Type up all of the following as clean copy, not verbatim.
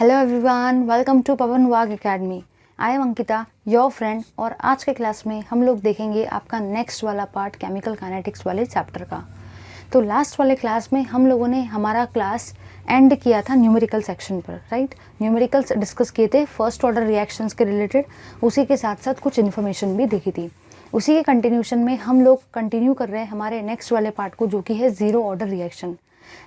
Hello everyone, welcome to पवन वाग academy. I am Ankita, your friend. और आज के क्लास में हम लोग देखेंगे आपका नेक्स्ट वाला पार्ट केमिकल काइनेटिक्स वाले चैप्टर का। तो लास्ट वाले क्लास में हम लोगों ने हमारा क्लास एंड किया था न्यूमेरिकल सेक्शन पर, राइट। न्यूमेरिकल्स डिस्कस किए थे फर्स्ट ऑर्डर रिएक्शंस के रिलेटेड, उसी के साथ साथ कुछ इन्फॉर्मेशन भी देखी थी। उसी के कंटिन्यूशन में हम लोग कंटिन्यू कर रहे हैं हमारे नेक्स्ट वाले पार्ट को, जो कि है zero order reaction.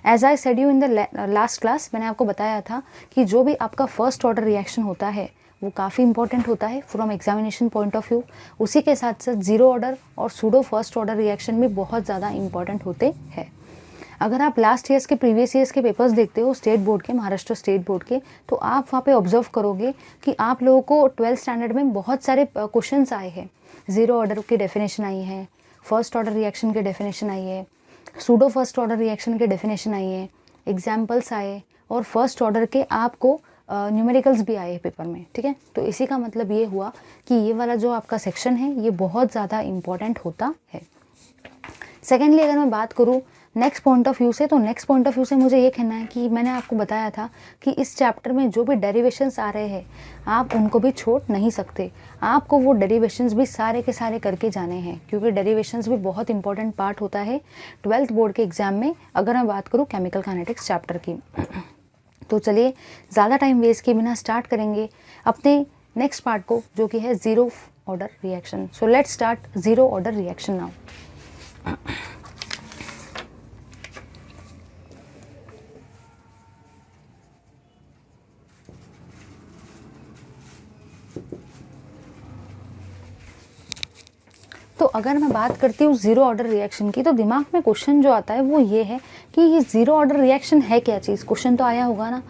As I said you in the last class, मैंने आपको बताया था कि जो भी आपका फर्स्ट ऑर्डर रिएक्शन होता है वो काफ़ी इंपॉर्टेंट होता है from examination point of view. उसी के साथ साथ ज़ीरो ऑर्डर और सूडो फर्स्ट ऑर्डर रिएक्शन भी बहुत ज़्यादा इंपॉर्टेंट होते हैं। अगर आप लास्ट ईयर्स के प्रीवियस ईयर्स के पेपर्स देखते हो स्टेट बोर्ड के, महाराष्ट्र स्टेट बोर्ड के, तो आप वहाँ पे ऑब्जर्व करोगे कि आप लोगों को 12th स्टैंडर्ड में बहुत सारे क्वेश्चंस आए हैं। ज़ीरो ऑर्डर की डेफिनेशन आई है, फर्स्ट ऑर्डर रिएक्शन की डेफिनेशन आई है, सूडो फर्स्ट ऑर्डर रिएक्शन के डेफिनेशन आई है, एग्जाम्पल्स आए, और फर्स्ट ऑर्डर के आपको न्यूमेरिकल्स भी आए पेपर में, ठीक है। तो इसी का मतलब ये हुआ कि ये वाला जो आपका सेक्शन है ये बहुत ज़्यादा इम्पॉर्टेंट होता है। सेकेंडली अगर मैं बात करूँ नेक्स्ट पॉइंट ऑफ व्यू से, तो नेक्स्ट पॉइंट ऑफ व्यू से मुझे ये कहना है कि मैंने आपको बताया था कि इस चैप्टर में जो भी डेरिवेशंस आ रहे हैं आप उनको भी छोड़ नहीं सकते। आपको वो डेरिवेशंस भी सारे के सारे करके जाने हैं, क्योंकि डेरिवेशंस भी बहुत इंपॉर्टेंट पार्ट होता है 12th बोर्ड के एग्जाम में। अगर मैं बात करूँ केमिकल काइनेटिक्स चैप्टर की, तो चलिए ज़्यादा टाइम वेस्ट किए बिना स्टार्ट करेंगे अपने नेक्स्ट पार्ट को, जो कि है zero order reaction. So let's start zero order reaction now. तो अगर मैं बात करती हूँ ज़ीरो ऑर्डर रिएक्शन की, तो दिमाग में क्वेश्चन जो आता है वो ये है कि ये ज़ीरो ऑर्डर रिएक्शन है क्या चीज़। क्वेश्चन तो आया होगा ना,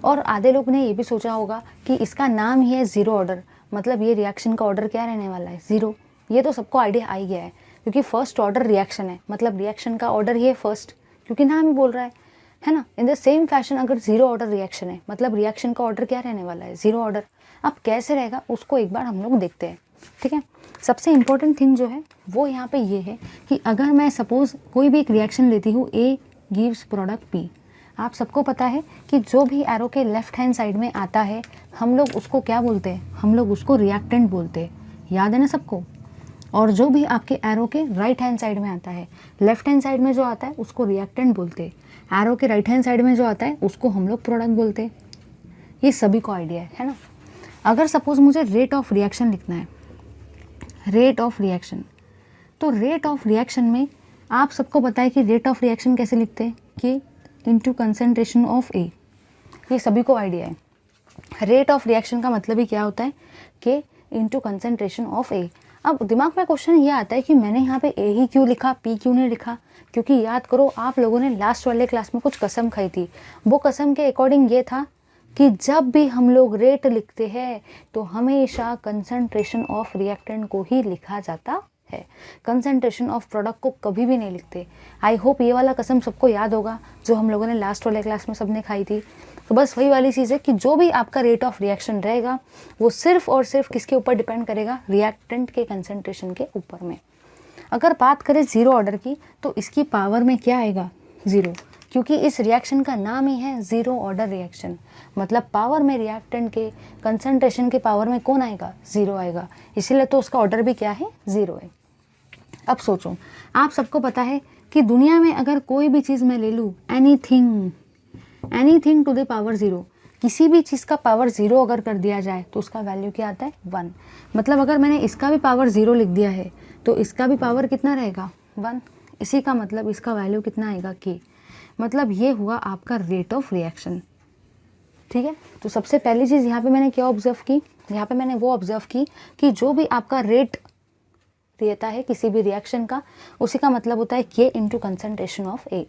और आधे लोग ने ये भी सोचा होगा कि इसका नाम ही है ज़ीरो ऑर्डर, मतलब ये रिएक्शन का ऑर्डर क्या रहने वाला है, ज़ीरो। ये तो सबको आइडिया आ ही गया है, क्योंकि फर्स्ट ऑर्डर रिएक्शन है, मतलब रिएक्शन का ऑर्डर ही है फर्स्ट, क्योंकि नाम ही बोल रहा है ना। इन द सेम फैशन अगर ज़ीरो ऑर्डर रिएक्शन है, मतलब रिएक्शन का ऑर्डर क्या रहने वाला है, ज़ीरो ऑर्डर। अब कैसे रहेगा उसको एक बार हम लोग देखते हैं, ठीक है। सबसे इम्पोर्टेंट थिंग जो है वो यहाँ पे ये है कि अगर मैं सपोज़ कोई भी एक रिएक्शन लेती हूँ, ए गिव्स प्रोडक्ट पी। आप सबको पता है कि जो भी एरो के लेफ्ट हैंड साइड में आता है हम लोग उसको क्या बोलते हैं, हम लोग उसको रिएक्टेंट बोलते हैं, याद है ना सबको। और जो भी आपके एरो के राइट हैंड साइड में आता है, लेफ्ट हैंड साइड में जो आता है उसको रिएक्टेंट बोलते हैं, एरो के राइट हैंड साइड में जो आता है उसको हम लोग प्रोडक्ट बोलते हैं। ये सभी को आइडिया है ना। अगर सपोज़ मुझे रेट ऑफ रिएक्शन लिखना है, रेट ऑफ रिएक्शन, तो रेट ऑफ रिएक्शन में आप सबको पता है कि रेट ऑफ रिएक्शन कैसे लिखते हैं, कि इनटू कंसंट्रेशन ऑफ ए। ये सभी को आइडिया है। रेट ऑफ रिएक्शन का मतलब ही क्या होता है कि इनटू कंसंट्रेशन ऑफ ए। अब दिमाग में क्वेश्चन ये आता है कि मैंने यहाँ पे ए ही क्यों लिखा, पी क्यों नहीं लिखा, क्योंकि याद करो आप लोगों ने लास्ट वाले क्लास में कुछ कसम खाई थी। वो कसम के अकॉर्डिंग ये था कि जब भी हम लोग रेट लिखते हैं तो हमेशा कंसंट्रेशन ऑफ रिएक्टेंट को ही लिखा जाता है, कंसंट्रेशन ऑफ प्रोडक्ट को कभी भी नहीं लिखते। आई होप ये वाला कसम सबको याद होगा जो हम लोगों ने लास्ट वाले क्लास में सबने खाई थी। तो बस वही वाली चीज़ है कि जो भी आपका रेट ऑफ रिएक्शन रहेगा वो सिर्फ और सिर्फ किसके ऊपर डिपेंड करेगा, रिएक्टेंट के कंसंट्रेशन के ऊपर में। अगर बात करें ज़ीरो ऑर्डर की, तो इसकी पावर में क्या आएगा, ज़ीरो, क्योंकि इस रिएक्शन का नाम ही है ज़ीरो ऑर्डर रिएक्शन। मतलब पावर में रिएक्टेंट के कंसंट्रेशन के पावर में कौन आएगा, ज़ीरो आएगा, इसीलिए तो उसका ऑर्डर भी क्या है, ज़ीरो है। अब सोचो, आप सबको पता है कि दुनिया में अगर कोई भी चीज़ मैं ले लूँ, anything to the power zero, किसी भी चीज़ का पावर ज़ीरो अगर कर दिया जाए तो उसका वैल्यू क्या आता है, 1। मतलब अगर मैंने इसका भी पावर ज़ीरो लिख दिया है तो इसका भी पावर कितना रहेगा, 1। इसी का मतलब इसका वैल्यू कितना आएगा, के। मतलब ये हुआ आपका रेट ऑफ रिएक्शन, ठीक है। तो सबसे पहली चीज़ यहाँ पे मैंने क्या ऑब्जर्व की, यहाँ पे मैंने वो ऑब्जर्व की कि जो भी आपका रेट रहता है किसी भी रिएक्शन का, उसी का मतलब होता है के इंटू कंसंट्रेशन ऑफ ए।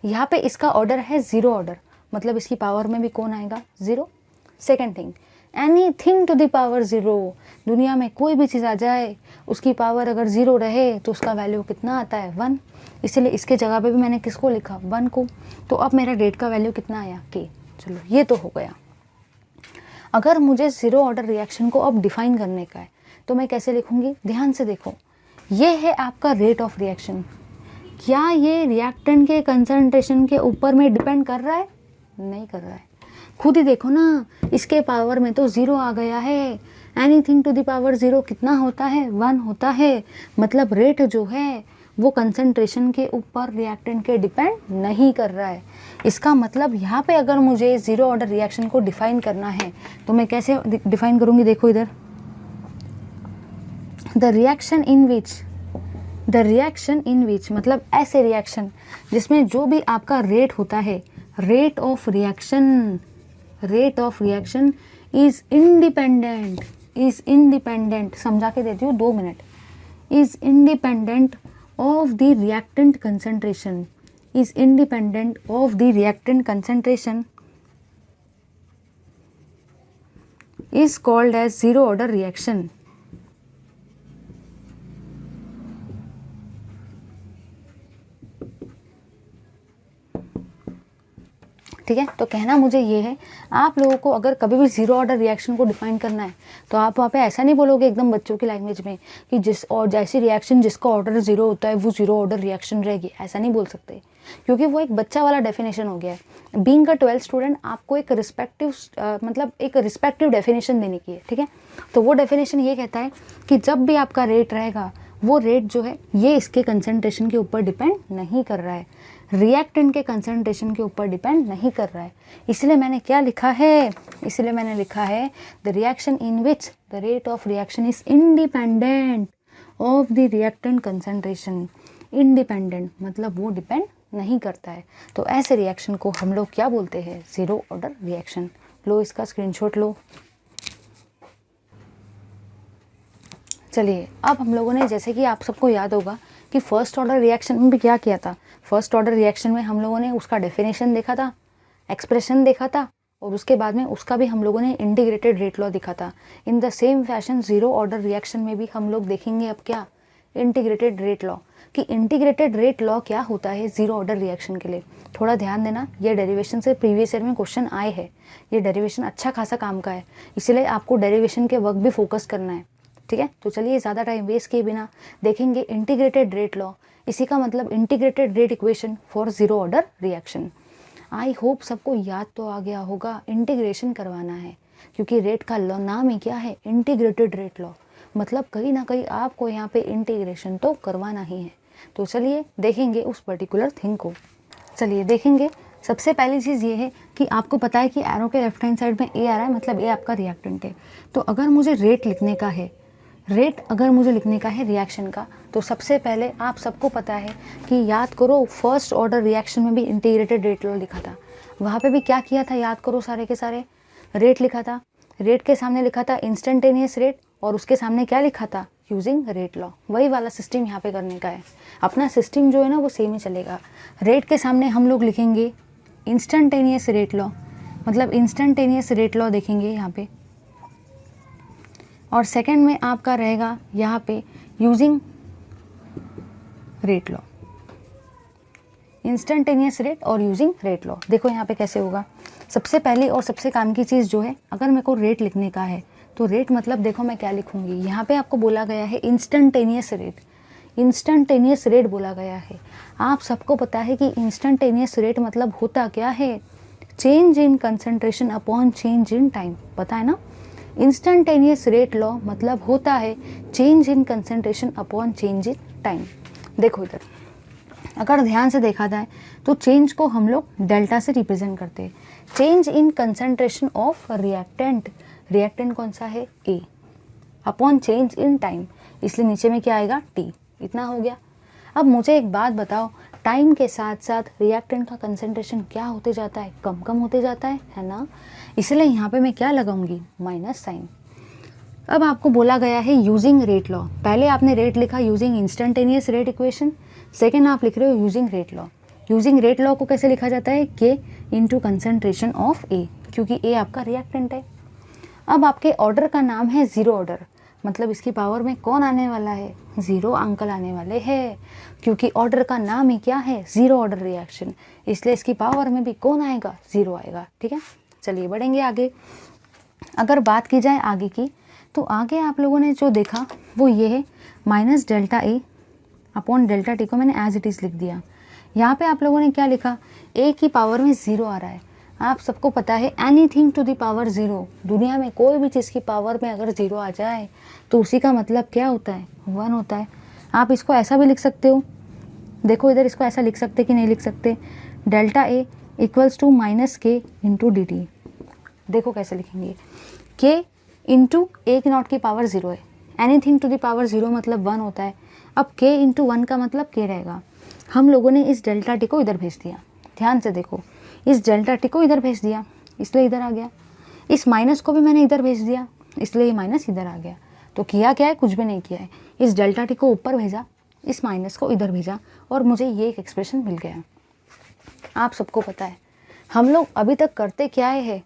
यहाँ पे इसका ऑर्डर है ज़ीरो ऑर्डर, मतलब इसकी पावर में भी कौन आएगा, zero. Second thing, anything to the power zero, दुनिया में कोई भी चीज़ आ जाए उसकी पावर अगर ज़ीरो रहे तो उसका वैल्यू कितना आता है, 1। इसीलिए इसके जगह पे भी मैंने किसको लिखा, 1 को। तो अब मेरा रेट का वैल्यू कितना आया, के। चलो ये तो हो गया। अगर मुझे ज़ीरो ऑर्डर रिएक्शन को अब डिफाइन करने का है तो मैं कैसे लिखूंगी, ध्यान से देखो। ये है आपका रेट ऑफ रिएक्शन। क्या ये रिएक्टेंट के कंसंट्रेशन के ऊपर में डिपेंड कर रहा है, नहीं कर रहा है। खुद ही देखो ना, इसके पावर में तो 0 आ गया है। एनीथिंग टू द पावर 0 कितना होता है? 1 होता है। मतलब रेट जो है वो कंसंट्रेशन के ऊपर रिएक्टेंट के डिपेंड नहीं कर रहा है। इसका मतलब यहाँ पे अगर मुझे 0 ऑर्डर रिएक्शन को डिफाइन करना है तो मैं कैसे डिफाइन करूँगी? देखो इधर, द रिएक्शन इन विच मतलब ऐसे रिएक्शन जिसमें जो भी आपका रेट होता है, rate of reaction is independent, समझा के देती हूँ 2 minute, is independent of the reactant concentration is called as zero order reaction. ठीक है, तो कहना मुझे ये है, आप लोगों को अगर कभी भी 0 ऑर्डर रिएक्शन को डिफाइन करना है तो आप वहाँ पे ऐसा नहीं बोलोगे एकदम बच्चों की लैंग्वेज में कि जिस और जैसी रिएक्शन जिसका ऑर्डर 0 होता है वो 0 ऑर्डर रिएक्शन रहेगी, ऐसा नहीं बोल सकते, क्योंकि वो एक बच्चा वाला डेफिनेशन हो गया है। बीइंग अ 12th स्टूडेंट आपको एक रिस्पेक्टिव डेफिनेशन देने की है। ठीक है, तो वो डेफिनेशन ये कहता है कि जब भी आपका रेट रहेगा वो रेट जो है ये इसके कंसंट्रेशन के ऊपर डिपेंड नहीं कर रहा है, रिएक्टेंट के कंसंट्रेशन के ऊपर डिपेंड नहीं कर रहा है। इसलिए मैंने क्या लिखा है? इसलिए मैंने लिखा है the reaction in which the rate of reaction is independent of the reactant concentration. Independent मतलब वो डिपेंड नहीं करता है। तो ऐसे रिएक्शन को हम लोग क्या बोलते हैं? 0 ऑर्डर रिएक्शन। लो इसका स्क्रीनशॉट लो। चलिए, अब हम लोगों ने, जैसे कि आप सबको याद होगा कि फर्स्ट ऑर्डर रिएक्शन में भी क्या किया था, फर्स्ट ऑर्डर रिएक्शन में हम लोगों ने उसका डेफिनेशन देखा था, एक्सप्रेशन देखा था, और उसके बाद में उसका भी हम लोगों ने इंटीग्रेटेड रेट लॉ देखा था। In the same fashion 0 order reaction में भी हम लोग देखेंगे अब क्या? Integrated rate law. कि इंटीग्रेटेड रेट लॉ क्या होता है 0 ऑर्डर रिएक्शन के लिए। थोड़ा ध्यान देना, ये डेरिवेशन से प्रीवियस ईयर में क्वेश्चन आए हैं, ये डेरिवेशन अच्छा खासा काम का है, इसलिए आपको डेरिवेशन के वक्त भी फोकस करना है। ठीक है, तो चलिए ज़्यादा टाइम वेस्ट किए बिना देखेंगे इंटीग्रेटेड रेट लॉ। इसी का मतलब integrated rate equation for 0 order reaction. I hope सबको याद तो आ गया होगा, इंटीग्रेशन करवाना है, क्योंकि रेट का लॉ नाम ही क्या है? Integrated rate law. मतलब कहीं ना कहीं आपको यहाँ पे इंटीग्रेशन तो करवाना ही है। तो चलिए देखेंगे उस पर्टिकुलर थिंग को। चलिए देखेंगे। सबसे पहली चीज़ ये है कि आपको पता है कि एरो के लेफ्ट हैंड साइड में ए आ रहा है, मतलब ए आपका रिएक्टेंट है। तो अगर मुझे रेट लिखने का है, रिएक्शन का, तो सबसे पहले आप सबको पता है कि याद करो फर्स्ट ऑर्डर रिएक्शन में भी इंटीग्रेटेड रेट लॉ लिखा था। वहाँ पे भी क्या किया था? याद करो, सारे के सारे रेट लिखा था। रेट के सामने लिखा था इंस्टेंटेनियस रेट, और उसके सामने क्या लिखा था? Using rate law. वही वाला सिस्टम यहाँ पे करने का है। अपना सिस्टम जो है ना वो सेम ही चलेगा। रेट के सामने हम लोग लिखेंगे इंस्टेंटेनियस रेट लॉ, मतलब इंस्टेंटेनियस रेट लॉ देखेंगे यहाँ पे, और सेकंड में आपका रहेगा यहाँ पे using rate law, instantaneous rate और यूजिंग रेट लॉ। देखो यहाँ पे कैसे होगा। सबसे पहली और सबसे काम की चीज़ जो है, अगर मेरे को रेट लिखने का है तो रेट मतलब देखो मैं क्या लिखूँगी। यहाँ पे आपको बोला गया है इंस्टेंटेनियस रेट, इंस्टेंटेनियस रेट बोला गया है। आप सबको पता है कि इंस्टेंटेनियस रेट मतलब होता क्या है? Change in concentration upon change in time. पता है ना? इंस्टेंटेनियस रेट लॉ मतलब होता है change in concentration upon change in time. देखो इधर, अगर ध्यान से देखा जाए तो चेंज को हम लोग डेल्टा से रिप्रेजेंट करते हैं। Change in concentration of reactant, reactant कौन सा है? A, upon change in time, इसलिए नीचे में क्या आएगा? टी। इतना हो गया। अब मुझे एक बात बताओ, टाइम के साथ साथ रिएक्टेंट का कंसंट्रेशन क्या होते जाता है? कम कम होते जाता है ना? इसलिए यहाँ पे मैं क्या लगाऊंगी? Minus sign. अब आपको बोला गया है यूजिंग रेट लॉ। पहले आपने रेट लिखा using instantaneous rate equation, second आप लिख रहे हो using rate law. Using rate law को कैसे लिखा जाता है? के इंटू कंसंट्रेशन ऑफ ए, क्योंकि ए आपका रिएक्टेंट है। अब आपके ऑर्डर का नाम है 0 ऑर्डर, मतलब इसकी पावर में कौन आने वाला है? 0 अंकल आने वाले हैं, क्योंकि ऑर्डर का नाम ही क्या है? 0 ऑर्डर रिएक्शन, इसलिए इसकी पावर में भी कौन आएगा? 0 आएगा। ठीक है, चलिए बढ़ेंगे आगे। अगर बात की जाए आगे की, तो आगे आप लोगों ने जो देखा वो ये है minus delta A upon delta T को मैंने एज इट इज़ लिख दिया। यहाँ पे आप लोगों ने क्या लिखा? ए की पावर में 0 आ रहा है, आप सबको पता है anything to the power zero, दुनिया में कोई भी चीज़ की पावर में अगर ज़ीरो आ जाए तो उसी का मतलब क्या होता है, 1 होता है। आप इसको ऐसा भी लिख सकते हो, देखो इधर इसको ऐसा लिख सकते कि नहीं लिख सकते, delta A equals to minus K into D T. देखो कैसे लिखेंगे, के इंटू ए की नॉट की पावर ज़ीरो है, anything to the power zero मतलब 1 होता है। अब के इंटू 1 का मतलब के रहेगा। हम लोगों ने इस डेल्टा टी को इधर भेज दिया, ध्यान से देखो, इस डेल्टा टी को इधर भेज दिया इसलिए इधर आ गया, इस माइनस को भी मैंने इधर भेज दिया इसलिए ये माइनस इधर आ गया। तो किया क्या है, कुछ भी नहीं किया है, इस डेल्टा टी को ऊपर भेजा, इस माइनस को इधर भेजा और मुझे ये एक एक्सप्रेशन मिल गया। आप सबको पता है हम लोग अभी तक करते क्या है,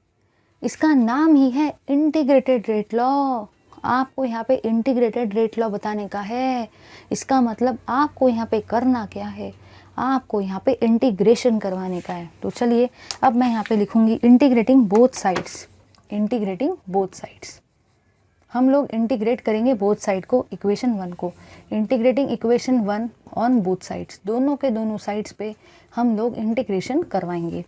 इसका नाम ही है इंटीग्रेटेड रेट लॉ। आपको यहाँ पे इंटीग्रेटेड रेट लॉ बताने का है। इसका मतलब आपको यहाँ पे करना क्या है, आपको यहाँ पे इंटीग्रेशन करवाने का है। तो चलिए अब मैं यहाँ पे लिखूँगी integrating both sides, integrating both sides. हम लोग इंटीग्रेट करेंगे बोथ साइड को, इक्वेशन 1 को, integrating equation 1 on both sides, दोनों के दोनों साइड्स पे हम लोग इंटीग्रेशन करवाएंगे।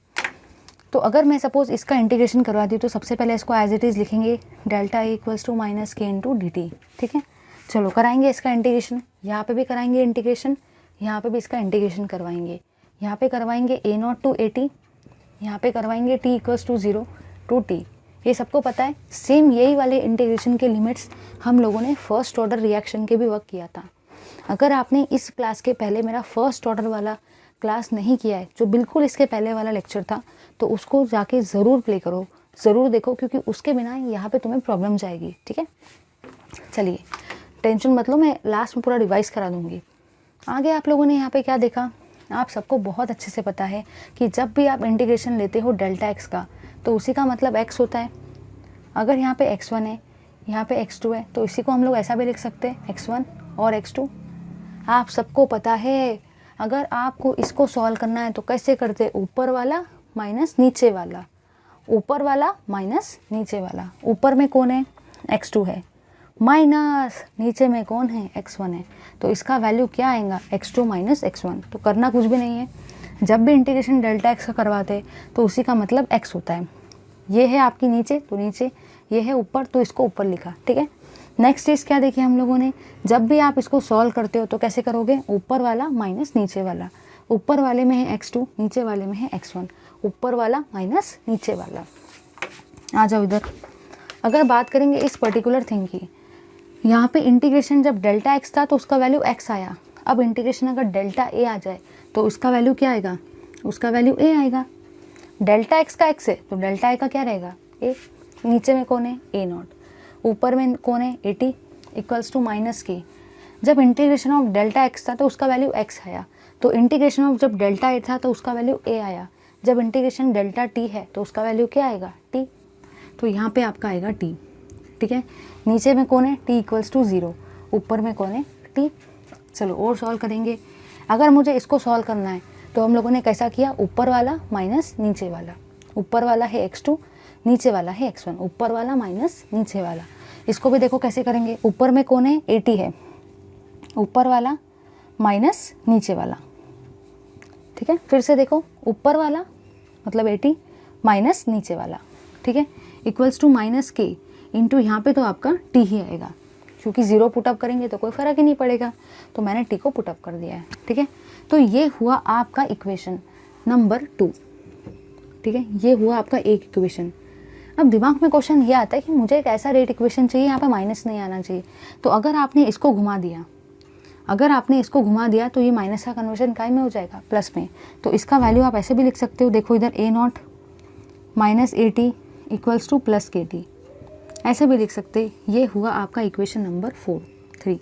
तो अगर मैं सपोज इसका इंटीग्रेशन करवा दी तो सबसे पहले इसको एज इट इज़ लिखेंगे, delta A equals to minus K into D T. ठीक है, चलो कराएंगे इसका इंटीग्रेशन, यहाँ पे भी कराएंगे इंटीग्रेशन, यहाँ पे भी इसका इंटीग्रेशन करवाएंगे, यहाँ पे करवाएंगे A naught to A T, यहाँ पे करवाएंगे T equals to 0 to T. ये सबको पता है, सेम यही वाले इंटीग्रेशन के लिमिट्स हम लोगों ने फर्स्ट ऑर्डर रिएक्शन के भी वर्क किया था। अगर आपने इस क्लास के पहले मेरा फर्स्ट ऑर्डर वाला क्लास नहीं किया है, जो बिल्कुल इसके पहले वाला लेक्चर था, तो उसको जाके ज़रूर प्ले करो, ज़रूर देखो, क्योंकि उसके बिना यहाँ पे तुम्हें प्रॉब्लम जाएगी। ठीक है, चलिए टेंशन मत लो, मैं लास्ट में पूरा रिवाइज करा दूँगी। आगे आप लोगों ने यहाँ पे क्या देखा, आप सबको बहुत अच्छे से पता है कि जब भी आप इंटीग्रेशन लेते हो डेल्टा एक्स का तो उसी का मतलब एक्स होता है। अगर यहाँ पे x1 है, यहाँ पे x2 है, तो इसी को हम लोग ऐसा भी लिख सकते हैं x1 और x2। आप सबको पता है अगर आपको इसको सॉल्व करना है तो कैसे करते, ऊपर वाला माइनस नीचे वाला, ऊपर वाला माइनस नीचे वाला। ऊपर में कौन है, x2 है, माइनस नीचे में कौन है, x1 है, तो इसका वैल्यू क्या आएगा, x2 माइनस x1। तो करना कुछ भी नहीं है, जब भी इंटीग्रेशन डेल्टा एक्स का करवाते तो उसी का मतलब x होता है। ये है आपकी नीचे तो नीचे, ये है ऊपर तो इसको ऊपर लिखा। ठीक है, नेक्स्ट चीज़ क्या देखी हम लोगों ने, जब भी आप इसको सॉल्व करते हो तो कैसे करोगे, ऊपर वाला माइनस नीचे वाला, ऊपर वाले में है x2, नीचे वाले में है x1, ऊपर वाला माइनस नीचे वाला। आ जाओ इधर, अगर बात करेंगे इस पर्टिकुलर थिंग की, यहाँ पे इंटीग्रेशन जब डेल्टा एक्स था तो उसका वैल्यू x आया। अब इंटीग्रेशन अगर डेल्टा ए आ जाए तो उसका वैल्यू क्या आएगा, उसका वैल्यू a आएगा। डेल्टा एक्स का x है तो डेल्टा ए का क्या रहेगा, a। नीचे में कौन है, a नॉट, ऊपर में कौन है, A T equals to minus K. जब इंटीग्रेशन ऑफ डेल्टा एक्स था तो उसका वैल्यू x आया, तो इंटीग्रेशन ऑफ जब डेल्टा ए था तो उसका वैल्यू a आया। जब इंटीग्रेशन डेल्टा टी है तो उसका वैल्यू क्या आएगा, t। तो यहाँ पे आपका आएगा t। ठीक है, नीचे में कौन है, t इक्वल्स टू 0, ऊपर में कौन है, t। चलो और सॉल्व करेंगे। अगर मुझे इसको सॉल्व करना है तो हम लोगों ने कैसा किया, ऊपर वाला माइनस नीचे वाला, ऊपर वाला है x2, नीचे वाला है x1, ऊपर वाला माइनस नीचे वाला। इसको भी देखो कैसे करेंगे, ऊपर में कौन है, 80 है, ऊपर वाला माइनस नीचे वाला। ठीक है, फिर से देखो, ऊपर वाला मतलब 80 माइनस नीचे वाला। ठीक है, equals to minus K into यहाँ पे तो आपका t ही आएगा, क्योंकि 0 पुटअप करेंगे तो कोई फ़र्क ही नहीं पड़ेगा, तो मैंने t को पुटअप कर दिया है। ठीक है, तो ये हुआ आपका इक्वेशन नंबर 2। ठीक है, ये हुआ आपका एक इक्वेशन। अब दिमाग में क्वेश्चन ये आता है कि मुझे एक ऐसा रेट इक्वेशन चाहिए, यहाँ पे माइनस नहीं आना चाहिए। तो अगर आपने इसको घुमा दिया, अगर आपने इसको घुमा दिया तो ये माइनस का कन्वर्जन काय में हो जाएगा, प्लस में। तो इसका वैल्यू आप ऐसे भी लिख सकते हो, देखो इधर a not minus A T equals two plus के टी, ऐसे भी लिख सकते। ये हुआ आपका इक्वेशन नंबर 3।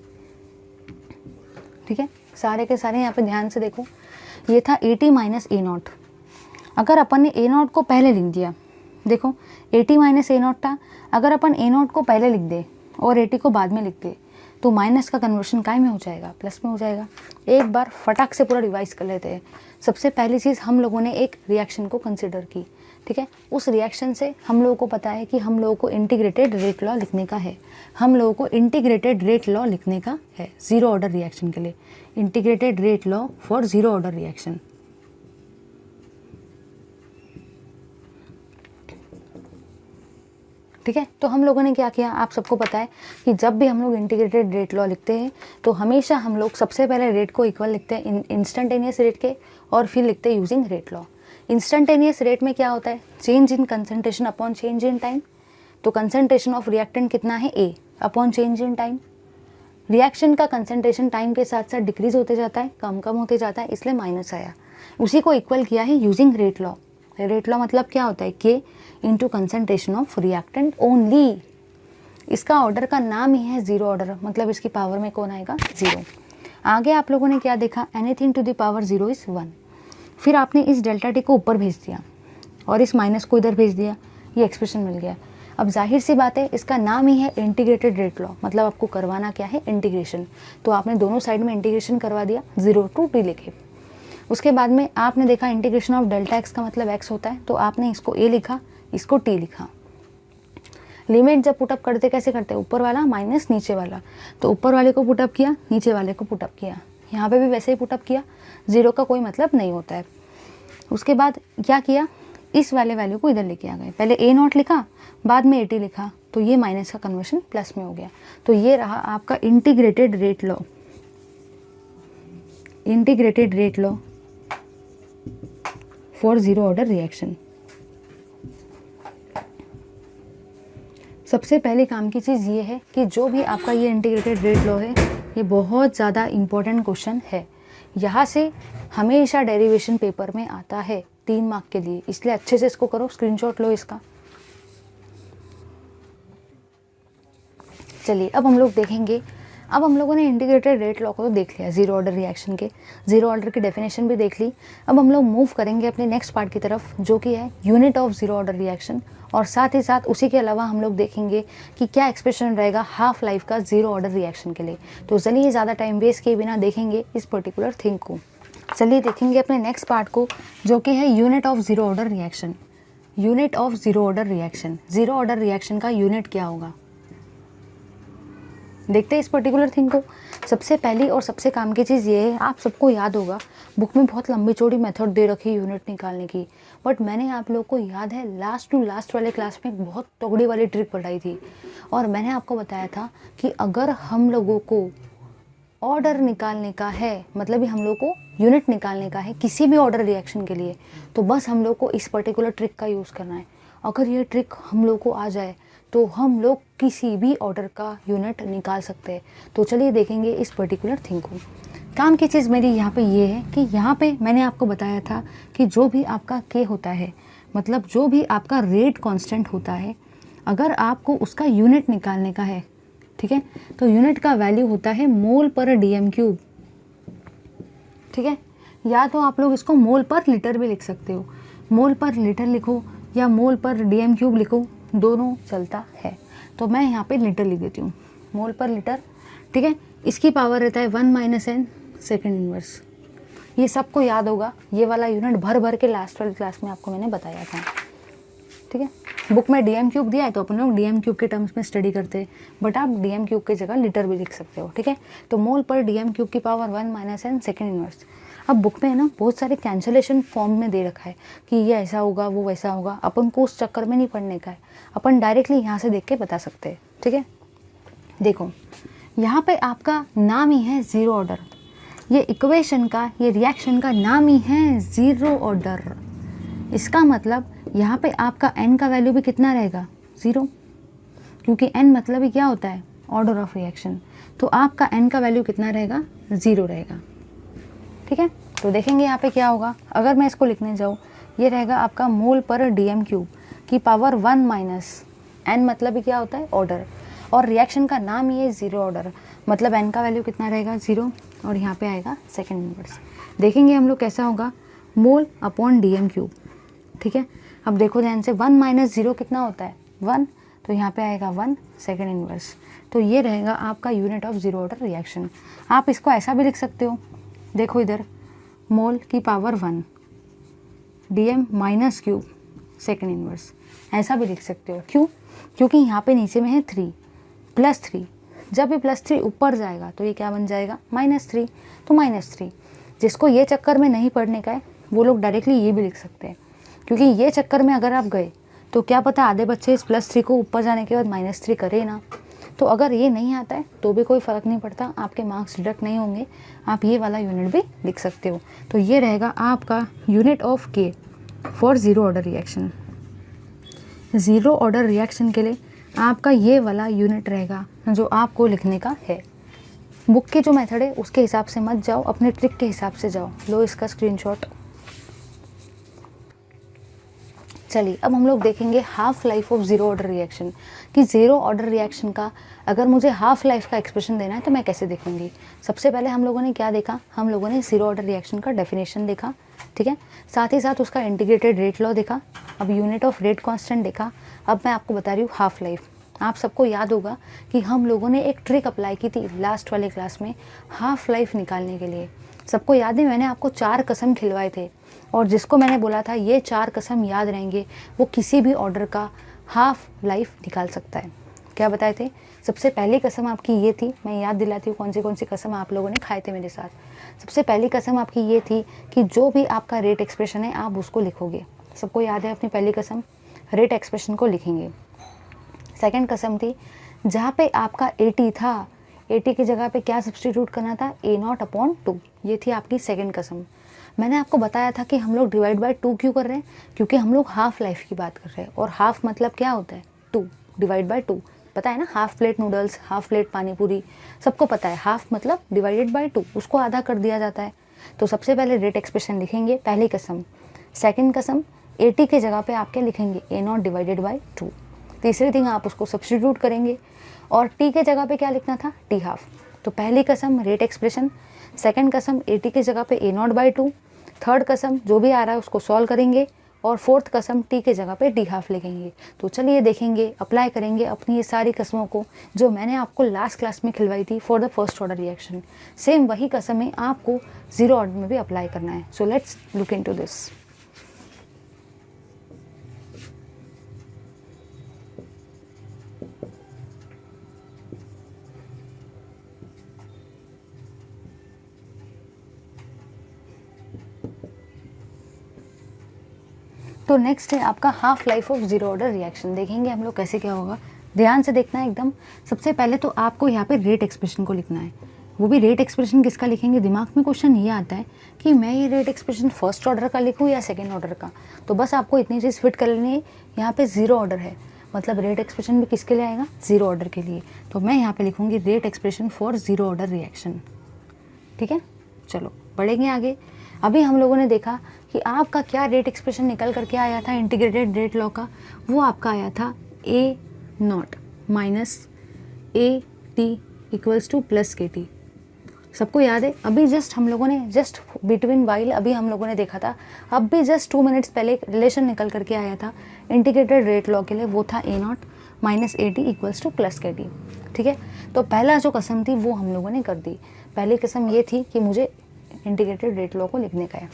ठीक है, सारे के सारे यहाँ पे ध्यान से देखो, ये था 80 माइनस ए नॉट। अगर अपन ने ए नॉट को पहले लिख दिया, देखो 80 माइनस ए नॉट था, अगर अपन ए नॉट को पहले लिख दे और 80 को बाद में लिख दे तो माइनस का कन्वर्शन काय में हो जाएगा, प्लस में हो जाएगा। एक बार फटाक से पूरा रिवाइज कर लेते हैं। सबसे पहली चीज़ हम लोगों ने एक रिएक्शन को कंसिडर की। ठीक है, उस रिएक्शन से हम लोगों को पता है कि हम लोगों को इंटीग्रेटेड रेट लॉ लिखने का है, हम लोगों को इंटीग्रेटेड रेट लॉ लिखने का है ज़ीरो ऑर्डर रिएक्शन के लिए, integrated rate law for zero order reaction. ठीक है। तो हम लोगों ने क्या किया, आप सबको पता है कि जब भी हम लोग इंटीग्रेटेड रेट लॉ लिखते हैं तो हमेशा हम लोग सबसे पहले रेट को इक्वल लिखते हैं इंस्टेंटेनियस रेट के, और फिर लिखते हैं using rate law. Instantaneous rate में क्या होता है, change in concentration upon change in time. तो कंसंट्रेशन ऑफ रिएक्टेंट कितना है, A upon change in time. Reaction का कंसंट्रेशन टाइम के साथ साथ डिक्रीज होते जाता है, कम कम होते जाता है, इसलिए माइनस आया। उसी को इक्वल किया है using rate law. Rate law मतलब क्या होता है, के into concentration of reactant only. इसका ऑर्डर का नाम ही है जीरो ऑर्डर, मतलब इसकी पावर में कौन आएगा, जीरो। आगे आप लोगों ने क्या देखा, anything to the power zero is 1। फिर आपने इस डेल्टा टी को ऊपर भेज दिया और इस माइनस को इधर भेज दिया, ये एक्सप्रेशन मिल गया। अब जाहिर सी बात है इसका नाम ही है इंटीग्रेटेड रेट लॉ, मतलब आपको करवाना क्या है, इंटीग्रेशन। तो आपने दोनों साइड में इंटीग्रेशन करवा दिया, 0 टू टी लिखे। उसके बाद में आपने देखा इंटीग्रेशन ऑफ डेल्टा एक्स का मतलब एक्स होता है, तो आपने इसको ए लिखा, इसको टी लिखा। लिमिट जब पुटअप करते कैसे करते हैं, ऊपर वाला माइनस नीचे वाला, तो ऊपर वाले को पुटअप किया, नीचे वाले को पुटअप किया। यहाँ पे भी वैसे ही पुटअप किया, 0 का कोई मतलब नहीं होता है। उसके बाद क्या किया, इस वाले वैल्यू को इधर लेके आ गए, पहले ए नॉट लिखा, बाद में एटी लिखा, तो ये माइनस का कन्वर्शन प्लस में हो गया। तो ये रहा आपका integrated rate law, integrated rate law for zero order reaction. सबसे पहले काम की चीज़ ये है कि जो भी आपका ये इंटीग्रेटेड रेट लॉ है, ये बहुत ज़्यादा इम्पोर्टेंट क्वेश्चन है। यहाँ से हमेशा डेरिवेशन पेपर में आता है 3 मार्क के लिए, इसलिए अच्छे से इसको करो, स्क्रीनशॉट लो इसका। चलिए अब हम लोग देखेंगे, अब हम लोगों ने इंटीग्रेटेड रेट लॉ को तो देख लिया, जीरो ऑर्डर रिएक्शन के, जीरो ऑर्डर की डेफिनेशन भी देख ली। अब हम लोग मूव करेंगे अपने नेक्स्ट पार्ट की तरफ, जो कि है unit of zero order reaction, और साथ ही साथ उसी के अलावा हम लोग देखेंगे कि क्या एक्सप्रेशन रहेगा हाफ लाइफ का जीरो ऑर्डर रिएक्शन के लिए। तो चलिए ज़्यादा टाइम वेस्ट किए बिना देखेंगे इस पर्टिकुलर थिंग को। चलिए देखेंगे अपने नेक्स्ट पार्ट को, जो कि है unit of zero order reaction. Unit of zero order reaction, zero order reaction का यूनिट क्या होगा, देखते हैं इस पर्टिकुलर थिंग को। सबसे पहली और सबसे काम की चीज़ ये है, आप सबको याद होगा बुक में बहुत लंबी चौड़ी मेथड दे रखी है यूनिट निकालने की, बट मैंने आप लोग को याद है लास्ट टू लास्ट वाले क्लास में एक बहुत तगड़ी वाली ट्रिक पढ़ाई थी, और मैंने आपको बताया था कि अगर हम लोगों को ऑर्डर निकालने का है, मतलब हम लोग को यूनिट निकालने का है किसी भी ऑर्डर रिएक्शन के लिए, तो बस हम लोग को इस पर्टिकुलर ट्रिक का यूज़ करना है। अगर ये ट्रिक हम लोग को आ जाए तो हम लोग किसी भी ऑर्डर का यूनिट निकाल सकते हैं। तो चलिए देखेंगे इस पर्टिकुलर थिंग को। काम की चीज़ मेरी यहाँ पे ये है कि यहाँ पे मैंने आपको बताया था कि जो भी आपका के होता है, मतलब जो भी आपका रेट कांस्टेंट होता है, अगर आपको उसका यूनिट निकालने का है, ठीक है, तो यूनिट का वैल्यू होता है मोल पर डीएम क्यूब। ठीक है, या तो आप लोग इसको मोल पर लीटर भी लिख सकते हो, मोल पर लीटर लिखो या मोल पर डीएम क्यूब लिखो, दोनों चलता है। तो मैं यहाँ पे लीटर लिख देती हूँ, मोल पर लीटर। ठीक है, इसकी पावर रहता है 1 - n सेकेंड इनवर्स। ये सबको याद होगा, ये वाला यूनिट भर भर के लास्ट वाली क्लास में आपको मैंने बताया था। ठीक है, बुक में डीएम क्यूब दिया है तो अपन लोग डीएम क्यूब के टर्म्स में स्टडी करते हैं, बट आप डीएम क्यूब की जगह लीटर भी लिख सकते हो। ठीक है, तो मोल पर डीएम क्यूब की पावर 1 - n सेकेंड इनवर्स। अब बुक में है ना बहुत सारे कैंसलेशन फॉर्म में दे रखा है कि ये ऐसा होगा वो वैसा होगा, अपन को उस चक्कर में नहीं पढ़ने का है, अपन डायरेक्टली यहाँ से देख के बता सकते हैं। ठीक है, देखो यहाँ पे आपका नाम ही है ज़ीरो ऑर्डर, ये इक्वेशन का, ये रिएक्शन का नाम ही है ज़ीरो ऑर्डर। इसका मतलब यहाँ पे आपका n का वैल्यू भी कितना रहेगा, 0, क्योंकि n मतलब ही क्या होता है, ऑर्डर ऑफ रिएक्शन। तो आपका n का वैल्यू कितना रहेगा, 0 रहेगा। ठीक है, तो देखेंगे यहाँ पे क्या होगा। अगर मैं इसको लिखने जाऊँ, ये रहेगा आपका मोल पर डीएम क्यूब की पावर 1 - n, मतलब ही क्या होता है, ऑर्डर, और रिएक्शन का नाम ये ज़ीरो ऑर्डर, मतलब n का वैल्यू कितना रहेगा, 0, और यहाँ पे आएगा सेकेंड इनवर्स। देखेंगे हम लोग कैसा होगा, मोल अपॉन डीएम क्यूब। ठीक है, अब देखो ध्यान से, 1 - 0 कितना होता है, 1, तो यहाँ पे आएगा 1 सेकेंड इनवर्स। तो ये रहेगा आपका unit of zero order reaction. आप इसको ऐसा भी लिख सकते हो, देखो इधर, मोल की power 1 DM minus cube second inverse, ऐसा भी लिख सकते हो। क्यों, क्योंकि यहाँ पे नीचे में है 3 +3, जब भी +3 ऊपर जाएगा तो ये क्या बन जाएगा, -3, तो -3। जिसको ये चक्कर में नहीं पढ़ने का है वो लोग डायरेक्टली ये भी लिख सकते हैं, क्योंकि ये चक्कर में अगर आप गए तो क्या पता आधे बच्चे इस +3 को ऊपर जाने के बाद -3 करें ना। तो अगर ये नहीं आता है तो भी कोई फ़र्क नहीं पड़ता, आपके मार्क्स डिडक्ट नहीं होंगे, आप ये वाला यूनिट भी लिख सकते हो। तो ये रहेगा आपका यूनिट ऑफ के for zero order reaction. Zero order reaction के लिए आपका ये वाला यूनिट रहेगा जो आपको लिखने का है। बुक की जो मेथड है उसके हिसाब से मत जाओ, अपने ट्रिक के हिसाब से जाओ। लो इसका स्क्रीनशॉट। चलिए अब हम लोग देखेंगे half life of zero order reaction, कि ज़ीरो ऑर्डर रिएक्शन का अगर मुझे हाफ लाइफ का एक्सप्रेशन देना है तो मैं कैसे देखूंगी। सबसे पहले हम लोगों ने क्या देखा, हम लोगों ने ज़ीरो ऑर्डर रिएक्शन का डेफिनेशन देखा, ठीक है, साथ ही साथ उसका इंटीग्रेटेड रेट लॉ देखा, अब यूनिट ऑफ रेट कांस्टेंट देखा। अब मैं आपको बता रही हूँ हाफ लाइफ। आप सबको याद होगा कि हम लोगों ने एक ट्रिक अप्लाई की थी लास्ट वाले क्लास में हाफ लाइफ निकालने के लिए। सबको याद है, मैंने आपको 4 कसम खिलवाए थे और जिसको मैंने बोला था ये 4 कसम याद रहेंगे वो किसी भी ऑर्डर का हाफ लाइफ निकाल सकता है। क्या बताए थे? सबसे पहली कसम आपकी ये थी, मैं याद दिलाती हूँ कौन सी कसम आप लोगों ने खाए थे मेरे साथ। सबसे पहली कसम आपकी ये थी कि जो भी आपका रेट एक्सप्रेशन है आप उसको लिखोगे। सबको याद है अपनी पहली कसम, रेट एक्सप्रेशन को लिखेंगे। सेकंड कसम थी जहाँ पे आपका 80 था, 80 की जगह पे क्या सब्सटीट्यूट करना था, A0/2। ये थी आपकी सेकंड कसम। मैंने आपको बताया था कि हम लोग डिवाइड बाय 2 क्यों कर रहे हैं, क्योंकि हम लोग हाफ लाइफ की बात कर रहे हैं और हाफ मतलब क्या होता है, 2 डिवाइड बाय 2। पता है ना, half plate noodles, half plate पानी पूरी, सबको पता है हाफ मतलब डिवाइडेड बाय 2, उसको आधा कर दिया जाता है। तो सबसे पहले रेट एक्सप्रेशन लिखेंगे, पहली कसम। सेकेंड कसम 80 के जगह पे आप क्या लिखेंगे, A0 डिवाइडेड बाई 2। तीसरी थिंग आप उसको सब्सटीट्यूट करेंगे और टी के जगह पे क्या लिखना था, टी हाफ। तो पहली कसम रेट एक्सप्रेशन, सेकंड कसम 80 की जगह पे A0/2, थर्ड कसम जो भी आ रहा है उसको सॉल्व करेंगे और फोर्थ कसम टी के जगह पे डी हाफ लिखेंगे। तो चलिए देखेंगे, अप्लाई करेंगे अपनी ये सारी कसमों को जो मैंने आपको लास्ट क्लास में खिलवाई थी for the first order reaction. Same वही कसमें आपको ज़ीरो ऑर्डर में भी अप्लाई करना है। So let's look into this. तो नेक्स्ट है आपका half life of zero order reaction. देखेंगे हम लोग कैसे क्या होगा, ध्यान से देखना है एकदम। सबसे पहले तो आपको यहाँ पे रेट एक्सप्रेशन को लिखना है। वो भी रेट एक्सप्रेशन किसका लिखेंगे, दिमाग में क्वेश्चन ये आता है कि मैं ये रेट एक्सप्रेशन फर्स्ट ऑर्डर का लिखूँ या सेकेंड ऑर्डर का। तो बस आपको इतनी चीज़ फिट कर लेनी है, यहाँ पे ज़ीरो ऑर्डर है मतलब रेट एक्सप्रेशन भी किसके लिए आएगा, ज़ीरो ऑर्डर के लिए। तो मैं यहाँ पे लिखूँगी rate expression for zero order reaction, ठीक है। चलो बढ़ेंगे आगे। अभी हम लोगों ने देखा कि आपका क्या रेट एक्सप्रेशन निकल करके आया था इंटीग्रेटेड रेट लॉ का, वो आपका आया था A0 minus AT equals two plus KT। सबको याद है, अभी जस्ट हम लोगों ने जस्ट बिटवीन वाइल अभी हम लोगों ने देखा था, अब भी जस्ट 2 मिनट्स पहले एक रिलेशन निकल करके आया था इंटीग्रेटेड रेट लॉ के लिए, वो था A0 minus AT equals two plus KT, ठीक है। तो पहला जो कसम थी वो हम लोगों ने कर दी। पहली कसम ये थी कि मुझे इंटीग्रेटेड रेट लॉ को लिखने का है।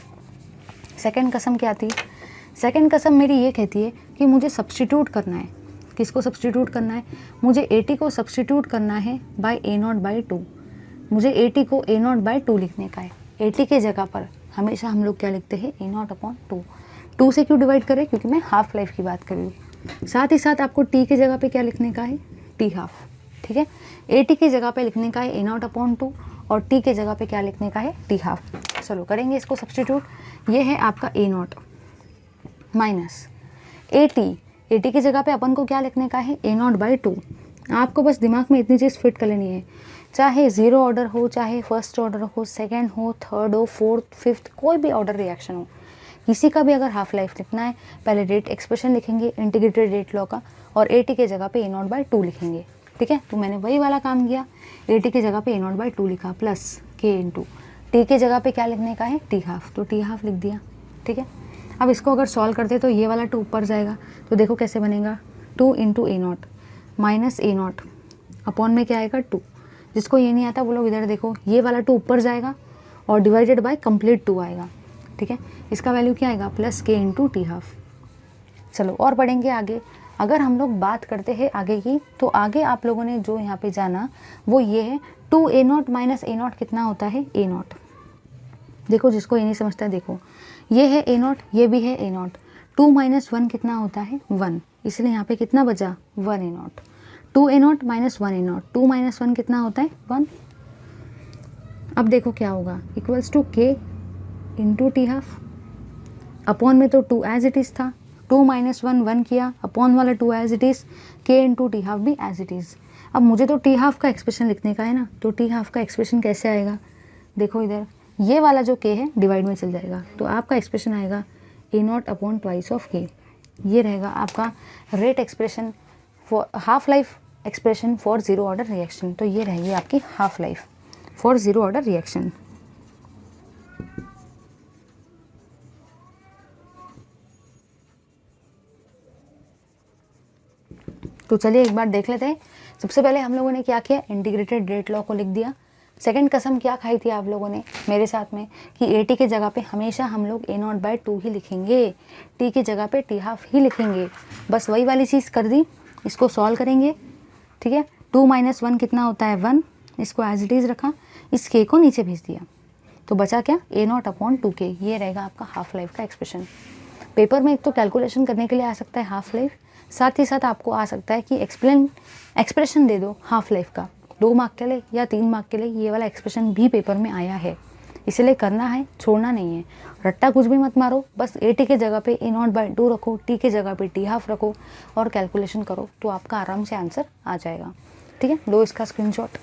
सेकंड कसम क्या थी, सेकंड कसम मेरी ये कहती है कि मुझे सब्सटीट्यूट करना है। किसको सब्सटीट्यूट करना है, मुझे AT को सब्सटीट्यूट करना है बाय A0/2। मुझे AT को A0/2 लिखने का है। AT के जगह पर हमेशा हम लोग क्या लिखते हैं, A0/2। 2 से क्यों डिवाइड करें, क्योंकि मैं हाफ लाइफ की बात कर रही हूँ। साथ ही साथ आपको T के जगह पे क्या लिखने का है, T हाफ, ठीक है। AT की जगह पे लिखने का है A0/2 और T के जगह पे क्या लिखने का है, T हाफ। चलो करेंगे इसको सब्सटीट्यूट। ये है आपका A0 माइनस AT की जगह पे अपन को क्या लिखने का है, A0/2। आपको बस दिमाग में इतनी चीज़ फिट कर लेनी है, चाहे ज़ीरो ऑर्डर हो, चाहे फर्स्ट ऑर्डर हो, सेकंड हो, थर्ड हो, फोर्थ, फिफ्थ, कोई भी ऑर्डर रिएक्शन हो, किसी का भी अगर हाफ लाइफ लिखना है, पहले रेट एक्सप्रेशन लिखेंगे इंटीग्रेटेड रेट लॉ का और AT के जगह पे A0/2 लिखेंगे, ठीक है। तो मैंने वही वाला काम किया, AT की जगह पे A0/2 लिखा प्लस K इंटू T के जगह पे क्या लिखने का है, T हाफ, तो T हाफ लिख दिया, ठीक है। अब इसको अगर सॉल्व करते तो ये वाला 2 ऊपर जाएगा, तो देखो कैसे बनेगा, 2 into A0 minus A0 upon में क्या आएगा, 2। जिसको ये नहीं आता वो लोग इधर देखो, ये वाला 2 ऊपर जाएगा और डिवाइडेड बाय कंप्लीट 2 आएगा, ठीक है। इसका वैल्यू क्या आएगा, plus K into T half. चलो और पढ़ेंगे आगे। अगर हम लोग बात करते हैं आगे की, तो आगे आप लोगों ने जो यहाँ पे जाना वो ये है 2A0 माइनस A0 कितना होता है, A0। देखो जिसको ये नहीं समझता है देखो, ये है A0, ये भी है A0। 2 माइनस 1 कितना होता है 1, इसलिए यहाँ पे कितना बचा 1 A naught. 2 A naught minus 1 A naught, 2 minus 1 कितना होता है 1। अब देखो क्या होगा, equals to k into t half, upon में तो 2 एज इट इज़ था, 2 माइनस 1 1 किया, अपॉन वाला 2 एज इट इज़, के इंटू टी हाफ भी एज इट इज़। अब मुझे तो टी हाफ का एक्सप्रेशन लिखने का है ना, तो टी हाफ का एक्सप्रेशन कैसे आएगा, देखो इधर ये वाला जो के है डिवाइड में चल जाएगा, तो आपका एक्सप्रेशन आएगा ए नॉट अपॉन ट्वाइस ऑफ के। ये रहेगा आपका rate expression for half life expression for zero order reaction. तो ये रहेगी आपकी half life for zero order reaction. तो चलिए एक बार देख लेते हैं। सबसे पहले हम लोगों ने क्या किया, इंटीग्रेटेड रेट लॉ को लिख दिया। सेकंड कसम क्या खाई थी आप लोगों ने मेरे साथ में कि ए टी के जगह पे हमेशा हम लोग ए नॉट बाय 2 ही लिखेंगे, टी की जगह पे टी हाफ ही लिखेंगे। बस वही वाली चीज़ कर दी, इसको सॉल्व करेंगे, ठीक है। 2 माइनस 1 कितना होता है 1, इसको एज इट इज़ रखा, इस के को नीचे भेज दिया, तो बचा क्या ए नॉट अपॉन 2 के। ये रहेगा आपका हाफ लाइफ का एक्सप्रेशन। पेपर में एक तो कैलकुलेशन करने के लिए आ सकता है हाफ लाइफ, साथ ही साथ आपको आ सकता है कि एक्सप्रेशन दे दो हाफ लाइफ का, 2 मार्क के लिए या 3 मार्क के लिए। ये वाला एक्सप्रेशन भी पेपर में आया है, इसलिए करना है, छोड़ना नहीं है। रट्टा कुछ भी मत मारो, बस ए टी के जगह पे ए नॉट बाय 2 रखो, टी के जगह पे टी हाफ रखो और कैलकुलेशन करो, तो आपका आराम से आंसर आ जाएगा, ठीक है। लो इसका स्क्रीनशॉट।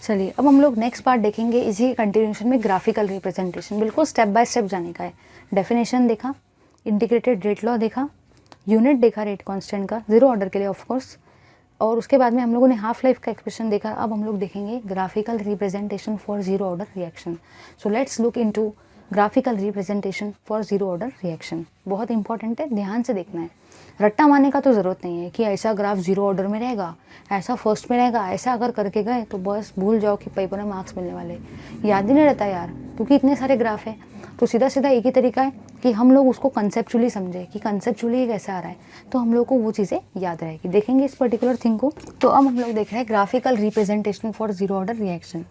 चलिए अब हम लोग नेक्स्ट पार्ट देखेंगे, इसी कंटिन्यूशन में ग्राफिकल रिप्रेजेंटेशन, बिल्कुल स्टेप बाय स्टेप जाने का है। डेफिनेशन देखा, इंटीग्रेटेड रेट लॉ देखा, यूनिट देखा रेट कांस्टेंट का ज़ीरो ऑर्डर के लिए ऑफ कोर्स, और उसके बाद में हम लोगों ने हाफ लाइफ का एक्सप्रेशन देखा। अब हम लोग देखेंगे graphical representation for zero order reaction. So let's look into graphical representation for zero order reaction. बहुत इंपॉर्टेंट है, ध्यान से देखना है। रट्टा मारने का तो ज़रूरत नहीं है कि ऐसा ग्राफ ज़ीरो ऑर्डर में रहेगा, ऐसा फर्स्ट में रहेगा, ऐसा अगर करके गए तो बस भूल जाओ कि पेपर में मार्क्स मिलने वाले। याद ही नहीं रहता यार, क्योंकि इतने सारे ग्राफ हैं। तो सीधा सीधा एक ही तरीका है कि हम लोग उसको कंसेप्चुअली समझे कि कंसेप्चुअली कैसा आ रहा है, तो हम लोग को वो चीज़ें याद रहेगी। देखेंगे इस पर्टिकुलर थिंग को। तो अब हम लोग देख रहे हैं graphical representation for zero order reaction.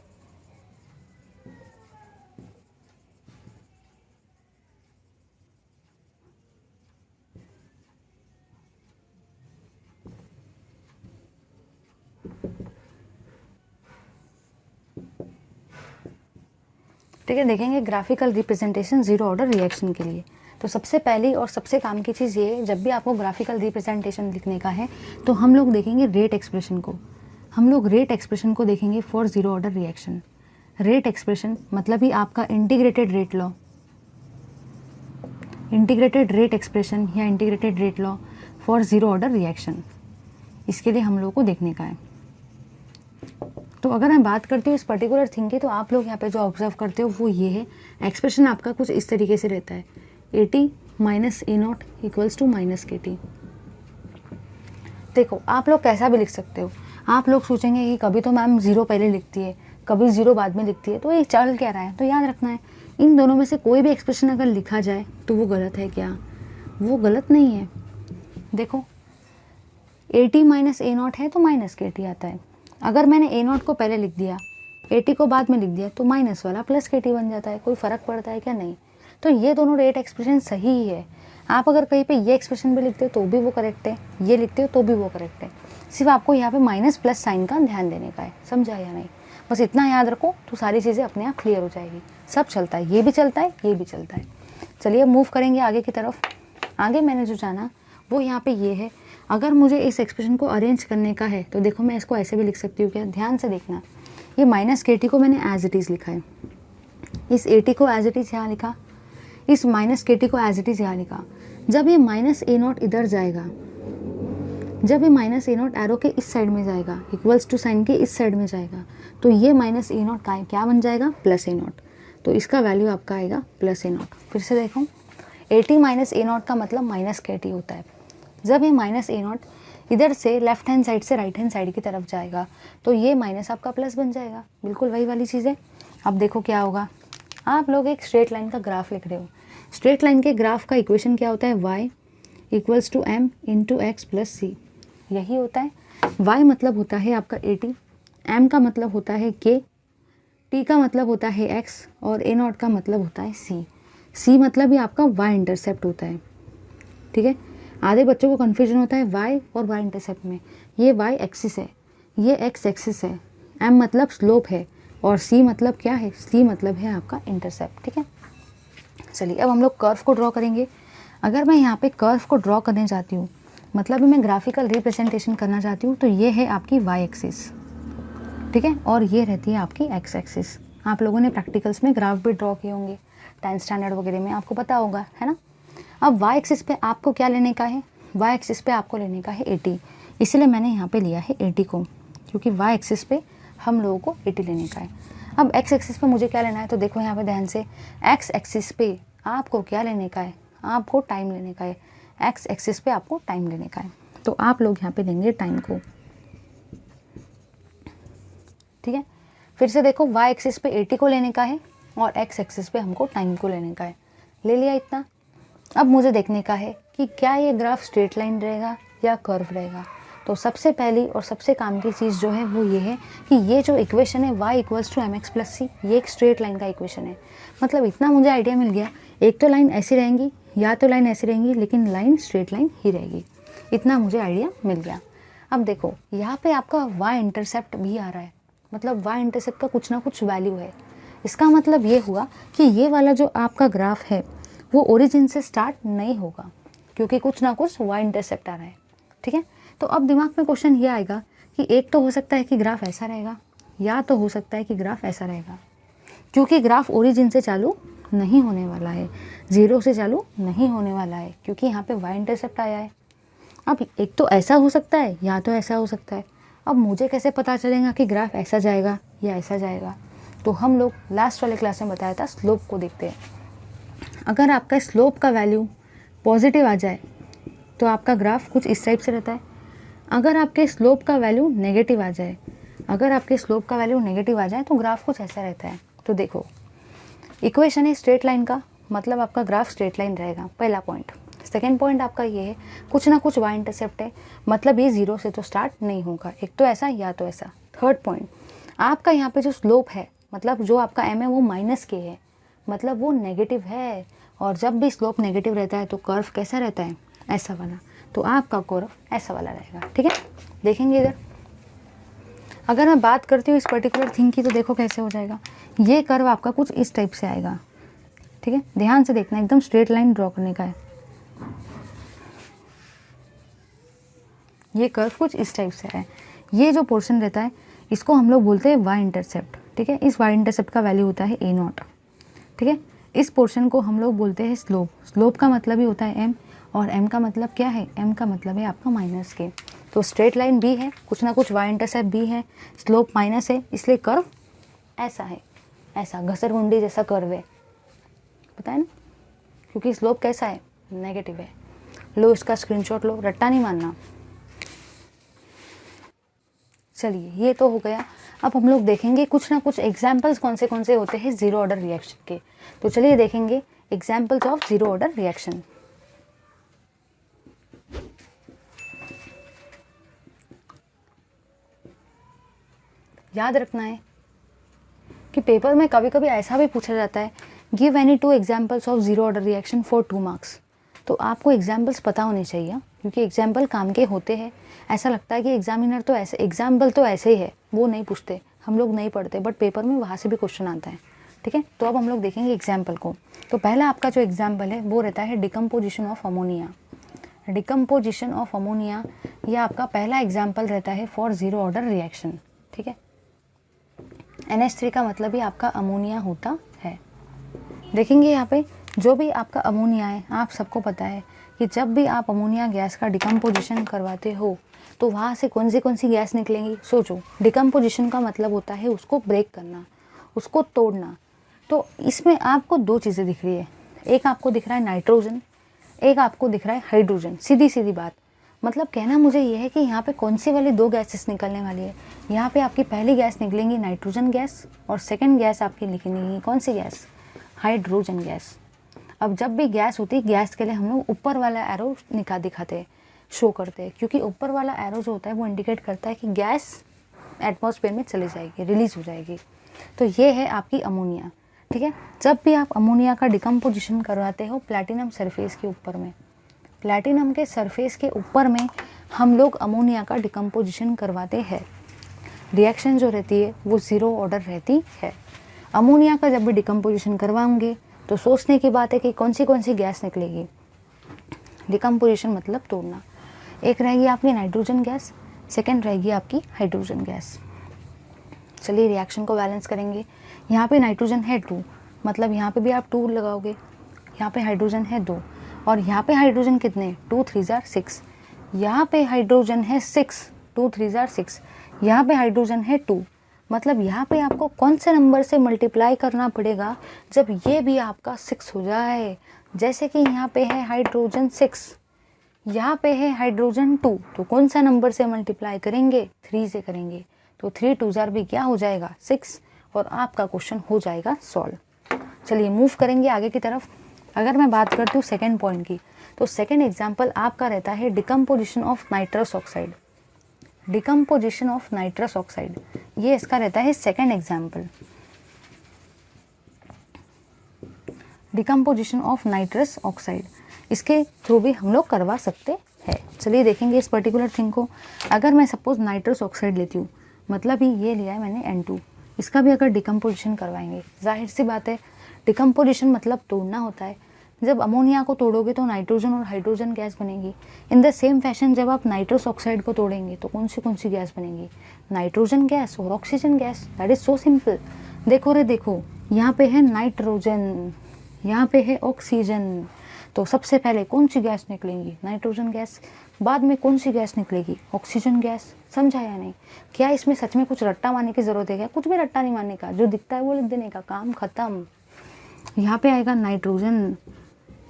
ठीक है, देखेंगे graphical representation zero order reaction के लिए। तो सबसे पहली और सबसे काम की चीज़ ये है, जब भी आपको ग्राफिकल रिप्रेजेंटेशन लिखने का है तो हम लोग देखेंगे रेट एक्सप्रेशन को। हम लोग रेट एक्सप्रेशन को देखेंगे for zero order reaction. Rate expression मतलब ही आपका integrated rate law, integrated rate expression या integrated rate law for zero order reaction. इसके लिए हम लोग को देखने का है। तो अगर मैं बात करती हूँ इस पर्टिकुलर थिंग की, तो आप लोग यहाँ पे जो ऑब्जर्व करते हो वो ये है, एक्सप्रेशन आपका कुछ इस तरीके से रहता है, A T minus A naught equals to minus K T. देखो आप लोग कैसा भी लिख सकते हो। आप लोग सोचेंगे कि कभी तो मैम ज़ीरो पहले लिखती है, कभी ज़ीरो बाद में लिखती है, तो ये चल क्या रहा है। तो याद रखना है, इन दोनों में से कोई भी एक्सप्रेशन अगर लिखा जाए तो वो गलत है क्या, वो गलत नहीं है। देखो ए टी माइनस ए नॉट है तो माइनस के टी आता है। अगर मैंने ए नॉट को पहले लिख दिया, ए टी को बाद में लिख दिया, तो माइनस वाला प्लस के टी बन जाता है। कोई फ़र्क पड़ता है क्या, नहीं। तो ये दोनों रेट एक्सप्रेशन सही ही है। आप अगर कहीं पे ये एक्सप्रेशन भी लिखते हो तो भी वो करेक्ट है, ये लिखते हो तो भी वो करेक्ट है। सिर्फ आपको यहाँ पे माइनस प्लस साइन का ध्यान देने का है, समझा या नहीं। बस इतना याद रखो तो सारी चीज़ें अपने आप क्लियर हो जाएगी। सब चलता है, ये भी चलता है, ये भी चलता है। चलिए मूव करेंगे आगे की तरफ। आगे मैंने जो जाना वो यहाँ पे ये है, अगर मुझे इस एक्सप्रेशन को अरेंज करने का है तो देखो मैं इसको ऐसे भी लिख सकती हूँ क्या, ध्यान से देखना। ये माइनस के टी को मैंने एज इट इज़ लिखा है, इस ए टी को एज इट इज़ यहाँ लिखा, इस माइनस के टी को एज इट इज़ यहाँ लिखा। जब ये माइनस ए नॉट इधर जाएगा, जब ये माइनस ए नॉट एरो के इस साइड में जाएगा, इक्वल्स टू साइन के इस साइड में जाएगा, तो ये माइनस ए नॉट का क्या बन जाएगा, प्लस ए नॉट। तो इसका वैल्यू आपका आएगा प्लस ए नॉट। फिर से देखो, ए टी माइनस ए नॉट का मतलब माइनस के टी होता है। जब ये माइनस ए नॉट इधर से लेफ्ट हैंड साइड से राइट हैंड साइड की तरफ जाएगा तो ये माइनस आपका प्लस बन जाएगा। बिल्कुल वही वाली चीज़ है। अब देखो क्या होगा, आप लोग एक स्ट्रेट लाइन का ग्राफ लिख रहे हो। स्ट्रेट लाइन के ग्राफ का इक्वेशन क्या होता है, y equals to m into x plus c. यही होता है। y मतलब होता है आपका 80, m का मतलब होता है k, टी का मतलब होता है एक्स और ए नॉट का मतलब होता है सी। सी मतलब ये आपका वाई इंटरसेप्ट होता है, ठीक है। आधे बच्चों को कन्फ्यूजन होता है वाई और वाई इंटरसेप्ट में। ये वाई एक्सिस है, ये एक्स एक्सिस है, एम मतलब स्लोप है और सी मतलब क्या है, सी मतलब है आपका इंटरसेप्ट, ठीक है। चलिए अब हम लोग कर्व को ड्रॉ करेंगे। अगर मैं यहाँ पे कर्व को ड्रॉ करने जाती हूँ, मतलब मैं ग्राफिकल रिप्रेजेंटेशन करना चाहती हूँ, तो ये है आपकी वाई एक्सिस, ठीक है, और ये रहती है आपकी एक्स एक्सिस। आप लोगों ने प्रैक्टिकल्स में ग्राफ भी ड्रॉ किए होंगे, 10th स्टैंडर्ड वगैरह में आपको पता होगा, है ना। अब वाई एक्सिस पे आपको क्या लेने का है, वाई एक्सिस पे आपको लेने का है 80, इसलिए मैंने यहाँ पे लिया है 80 को, क्योंकि वाई एक्सिस पे हम लोगों को 80 लेने का है। अब एक्स एक्सिस पे मुझे क्या लेना है, तो देखो यहाँ पे ध्यान से, एक्स एक्सिस पे आपको क्या लेने का है, आपको टाइम लेने का है। एक्स एक्सिस पे आपको टाइम लेने का है, तो आप लोग यहाँ पे लेंगे टाइम को, ठीक है। फिर से देखो वाई एक्सिस पे 80 को लेने का है और एक्स एक्सिस पे हमको टाइम को लेने का है, ले लिया इतना। अब मुझे देखने का है कि क्या ये ग्राफ स्ट्रेट लाइन रहेगा या कर्व रहेगा। तो सबसे पहली और सबसे काम की चीज़ जो है वो ये है कि ये जो इक्वेशन है y equals to mx plus c, ये एक स्ट्रेट लाइन का इक्वेशन है। मतलब इतना मुझे आइडिया मिल गया, एक तो लाइन ऐसी रहेंगी या तो लाइन ऐसी रहेंगी, लेकिन लाइन स्ट्रेट लाइन ही रहेगी, इतना मुझे आइडिया मिल गया। अब देखो यहाँ पे आपका y इंटरसेप्ट भी आ रहा है, मतलब y इंटरसेप्ट का कुछ ना कुछ वैल्यू है। इसका मतलब ये हुआ कि ये वाला जो आपका ग्राफ है वो ओरिजिन से स्टार्ट नहीं होगा, क्योंकि कुछ ना कुछ y इंटरसेप्ट आ रहा है, ठीक है। तो अब दिमाग में क्वेश्चन ये आएगा कि एक तो हो सकता है कि ग्राफ ऐसा रहेगा, या तो हो सकता है कि ग्राफ ऐसा रहेगा, क्योंकि ग्राफ ओरिजिन से चालू नहीं होने वाला है, ज़ीरो से चालू नहीं होने वाला है, क्योंकि यहाँ पे y इंटरसेप्ट आया है। अब एक तो ऐसा हो सकता है या तो ऐसा हो सकता है। अब मुझे कैसे पता चलेगा कि ग्राफ ऐसा जाएगा या ऐसा जाएगा, तो हम लोग लास्ट वाले क्लास में बताया था स्लोप को देखते हैं। अगर आपका स्लोप का वैल्यू पॉजिटिव आ जाए तो आपका ग्राफ कुछ इस टाइप से रहता है। अगर आपके स्लोप का वैल्यू नेगेटिव आ जाए, अगर आपके स्लोप का वैल्यू नेगेटिव आ जाए तो ग्राफ कुछ ऐसा रहता है। तो देखो इक्वेशन है स्ट्रेट लाइन का, मतलब आपका ग्राफ स्ट्रेट लाइन रहेगा, पहला पॉइंट। सेकेंड पॉइंट आपका ये है कुछ ना कुछ y इंटरसेप्ट है, मतलब ये ज़ीरो से तो स्टार्ट नहीं होगा, एक तो ऐसा या तो ऐसा। थर्ड पॉइंट आपका यहाँ पे जो स्लोप है, मतलब जो आपका m है वो -k है, मतलब वो नेगेटिव है, और जब भी स्लोप नेगेटिव रहता है तो कर्व कैसा रहता है, ऐसा वाला। तो आपका कर्व ऐसा वाला रहेगा, ठीक है। देखेंगे इधर, अगर मैं बात करती हूँ इस पर्टिकुलर थिंग की, तो देखो कैसे हो जाएगा। ये कर्व आपका कुछ इस टाइप से आएगा, ठीक है, ध्यान से देखना, एकदम स्ट्रेट लाइन ड्रॉ करने का है। ये कर्व कुछ इस टाइप से है। ये जो पोर्शन रहता है इसको हम लोग बोलते हैं y इंटरसेप्ट, ठीक है। इस y इंटरसेप्ट का वैल्यू होता है a नॉट, ठीक है। इस पोर्शन को हम लोग बोलते हैं स्लोप। स्लोप का मतलब ही होता है m, और m का मतलब क्या है, m का मतलब है आपका -k। तो स्ट्रेट लाइन भी है, कुछ ना कुछ y इंटरसेप्ट भी है, स्लोप माइनस है, इसलिए कर्व ऐसा है, ऐसा घसरगुंडी जैसा कर्व है, पता है ना, क्योंकि स्लोप कैसा है, नेगेटिव है। लो इसका स्क्रीनशॉट लो, रट्टा नहीं मानना। चलिए ये तो हो गया। अब हम लोग देखेंगे कुछ ना कुछ एग्जाम्पल्स कौन से होते हैं ज़ीरो ऑर्डर रिएक्शन के। तो चलिए देखेंगे examples of zero order reaction. याद रखना है कि पेपर में कभी कभी ऐसा भी पूछा जाता है, give any 2 examples of zero order reaction for 2 marks. तो आपको एग्जाम्पल्स पता होने चाहिए, क्योंकि एग्जाम्पल काम के होते हैं। ऐसा लगता है कि एग्जामिनर तो ऐसे एग्जाम्पल तो ऐसे ही है, वो नहीं पूछते, हम लोग नहीं पढ़ते, बट पेपर में वहाँ से भी क्वेश्चन आता है, ठीक है। तो अब हम लोग देखेंगे एग्जाम्पल को। तो पहला आपका जो एग्जाम्पल है वो रहता है decomposition of ammonia. Decomposition of ammonia ये आपका पहला एग्जाम्पल रहता है फॉर ज़ीरो ऑर्डर रिएक्शन, ठीक है। NH3 का मतलब ही आपका अमोनिया होता है। देखेंगे यहाँ पे जो भी आपका अमोनिया है, आप सबको पता है कि जब भी आप अमोनिया गैस का डिकम्पोजिशन करवाते हो तो वहाँ से कौन सी गैस निकलेंगी। सोचो, डिकम्पोजिशन का मतलब होता है उसको ब्रेक करना, उसको तोड़ना। तो इसमें आपको 2 चीज़ें दिख रही है, एक आपको दिख रहा है नाइट्रोजन, एक आपको दिख रहा है हाइड्रोजन। सीधी सीधी बात, मतलब कहना मुझे ये है कि यहाँ पे कौन सी वाली 2 गैसेस निकलने वाली है। यहाँ पे आपकी पहली गैस निकलेंगी नाइट्रोजन गैस, और सेकंड गैस आपकी निकलेंगी कौन सी गैस, हाइड्रोजन गैस। अब जब भी गैस होती है, गैस के लिए हम लोग ऊपर वाला एरो दिखाते हैं, शो करते हैं, क्योंकि ऊपर वाला एरो जो होता है वो इंडिकेट करता है कि गैस एटमॉस्फेयर में चली जाएगी, रिलीज हो जाएगी। तो ये है आपकी अमोनिया, ठीक है। जब भी आप अमोनिया का डिकम्पोजिशन करवाते हो प्लैटिनम सरफेस के ऊपर में, प्लैटिनम के सरफेस के ऊपर में हम लोग अमोनिया का डिकम्पोजिशन करवाते हैं, रिएक्शन जो रहती है वो ज़ीरो ऑर्डर रहती है। अमोनिया का जब भी डिकम्पोजिशन करवाएंगे तो सोचने की बात है कि कौन सी गैस निकलेगी। डिकम्पोजिशन मतलब तोड़ना। एक रहेगी आपकी नाइट्रोजन गैस, सेकेंड रहेगी आपकी हाइड्रोजन गैस। चलिए रिएक्शन को बैलेंस करेंगे। यहाँ पे नाइट्रोजन है 2, मतलब यहाँ पे भी आप 2 लगाओगे, यहाँ पे हाइड्रोजन है 2 और यहाँ पे हाइड्रोजन कितने 2 3 6, यहाँ पे हाइड्रोजन है 6, 2 3 6, यहाँ पे हाइड्रोजन है 2, मतलब यहाँ पे आपको कौन से नंबर से मल्टीप्लाई करना पड़ेगा जब ये भी आपका 6 हो जाए। जैसे कि यहाँ पे है हाइड्रोजन 6, यहाँ पे है हाइड्रोजन 2, तो कौन सा नंबर से मल्टीप्लाई करेंगे 3 से करेंगे, तो 3 2 भी क्या हो जाएगा 6 और आपका क्वेश्चन हो जाएगा सॉल्व। चलिए मूव करेंगे आगे की तरफ। अगर मैं बात करती हूँ सेकेंड पॉइंट की, तो सेकेंड एग्जाम्पल आपका रहता है decomposition of nitrous oxide. Decomposition of nitrous oxide, ये इसका रहता है second example. Decomposition of nitrous oxide, इसके थ्रू भी हम लोग करवा सकते हैं। चलिए देखेंगे इस पर्टिकुलर थिंग को। अगर मैं सपोज नाइट्रस ऑक्साइड लेती हूँ, मतलब ही ये लिया है मैंने N2, इसका भी अगर डिकम्पोजिशन करवाएंगे, जाहिर सी बात है डिकम्पोजिशन मतलब तोड़ना होता है। जब अमोनिया को तोड़ोगे तो नाइट्रोजन और हाइड्रोजन गैस बनेगी। इन द सेम फैशन जब आप नाइट्रस ऑक्साइड को तोड़ेंगे तो कौन सी गैस बनेगी, नाइट्रोजन गैस और oxygen gas. That is so simple. देखो रे देखो, यहाँ पे है नाइट्रोजन, यहाँ पे है ऑक्सीजन, तो सबसे पहले कौन सी गैस निकलेगी नाइट्रोजन गैस, बाद में कौन सी गैस निकलेगी ऑक्सीजन गैस। समझा या नहीं? क्या इसमें सच में कुछ रट्टा मारने की ज़रूरत है क्या? कुछ भी रट्टा नहीं मारने का, जो दिखता है वो लिख देने का, काम ख़त्म। यहाँ पे आएगा नाइट्रोजन,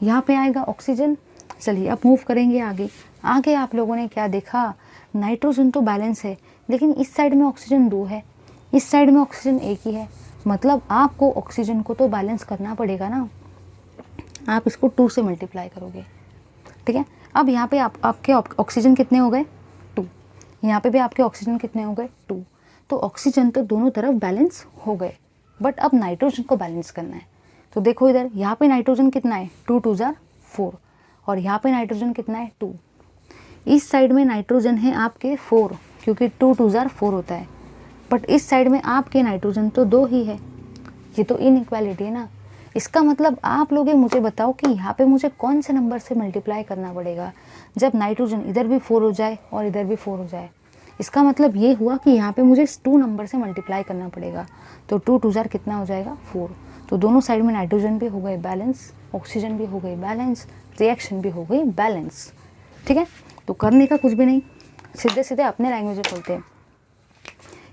यहाँ पे आएगा ऑक्सीजन। चलिए अब मूव करेंगे आगे। आगे आप लोगों ने क्या देखा, नाइट्रोजन तो बैलेंस है, लेकिन इस साइड में ऑक्सीजन 2 है, इस साइड में ऑक्सीजन 1 ही है, मतलब आपको ऑक्सीजन को तो बैलेंस करना पड़ेगा ना। आप इसको 2 से मल्टीप्लाई करोगे, ठीक है। अब यहाँ पे आपके ऑक्सीजन कितने हो गए 2, यहाँ पे भी आपके ऑक्सीजन कितने हो गए 2, तो ऑक्सीजन तो दोनों तरफ बैलेंस हो गए, बट अब नाइट्रोजन को बैलेंस करना है। तो देखो इधर, यहाँ पे नाइट्रोजन कितना है 2 2 4 और यहाँ पे नाइट्रोजन कितना है 2। इस साइड में नाइट्रोजन है आपके 4, क्योंकि 2 2 4 होता है, बट इस साइड में आपके नाइट्रोजन तो 2 ही है। ये तो इनइक्वालिटी है ना। इसका मतलब आप लोग मुझे बताओ कि यहाँ पे मुझे कौन से नंबर से मल्टीप्लाई करना पड़ेगा जब नाइट्रोजन इधर भी 4 हो जाए और इधर भी 4 हो जाए। इसका मतलब ये हुआ कि यहाँ पे मुझे 2 नंबर से मल्टीप्लाई करना पड़ेगा, तो 2 2 कितना हो जाएगा 4। तो दोनों साइड में नाइट्रोजन भी हो गए बैलेंस, ऑक्सीजन भी हो गई बैलेंस, रिएक्शन भी हो गई बैलेंस, ठीक है। तो करने का कुछ भी नहीं, सीधे सीधे अपने लैंग्वेज में बोलते हैं।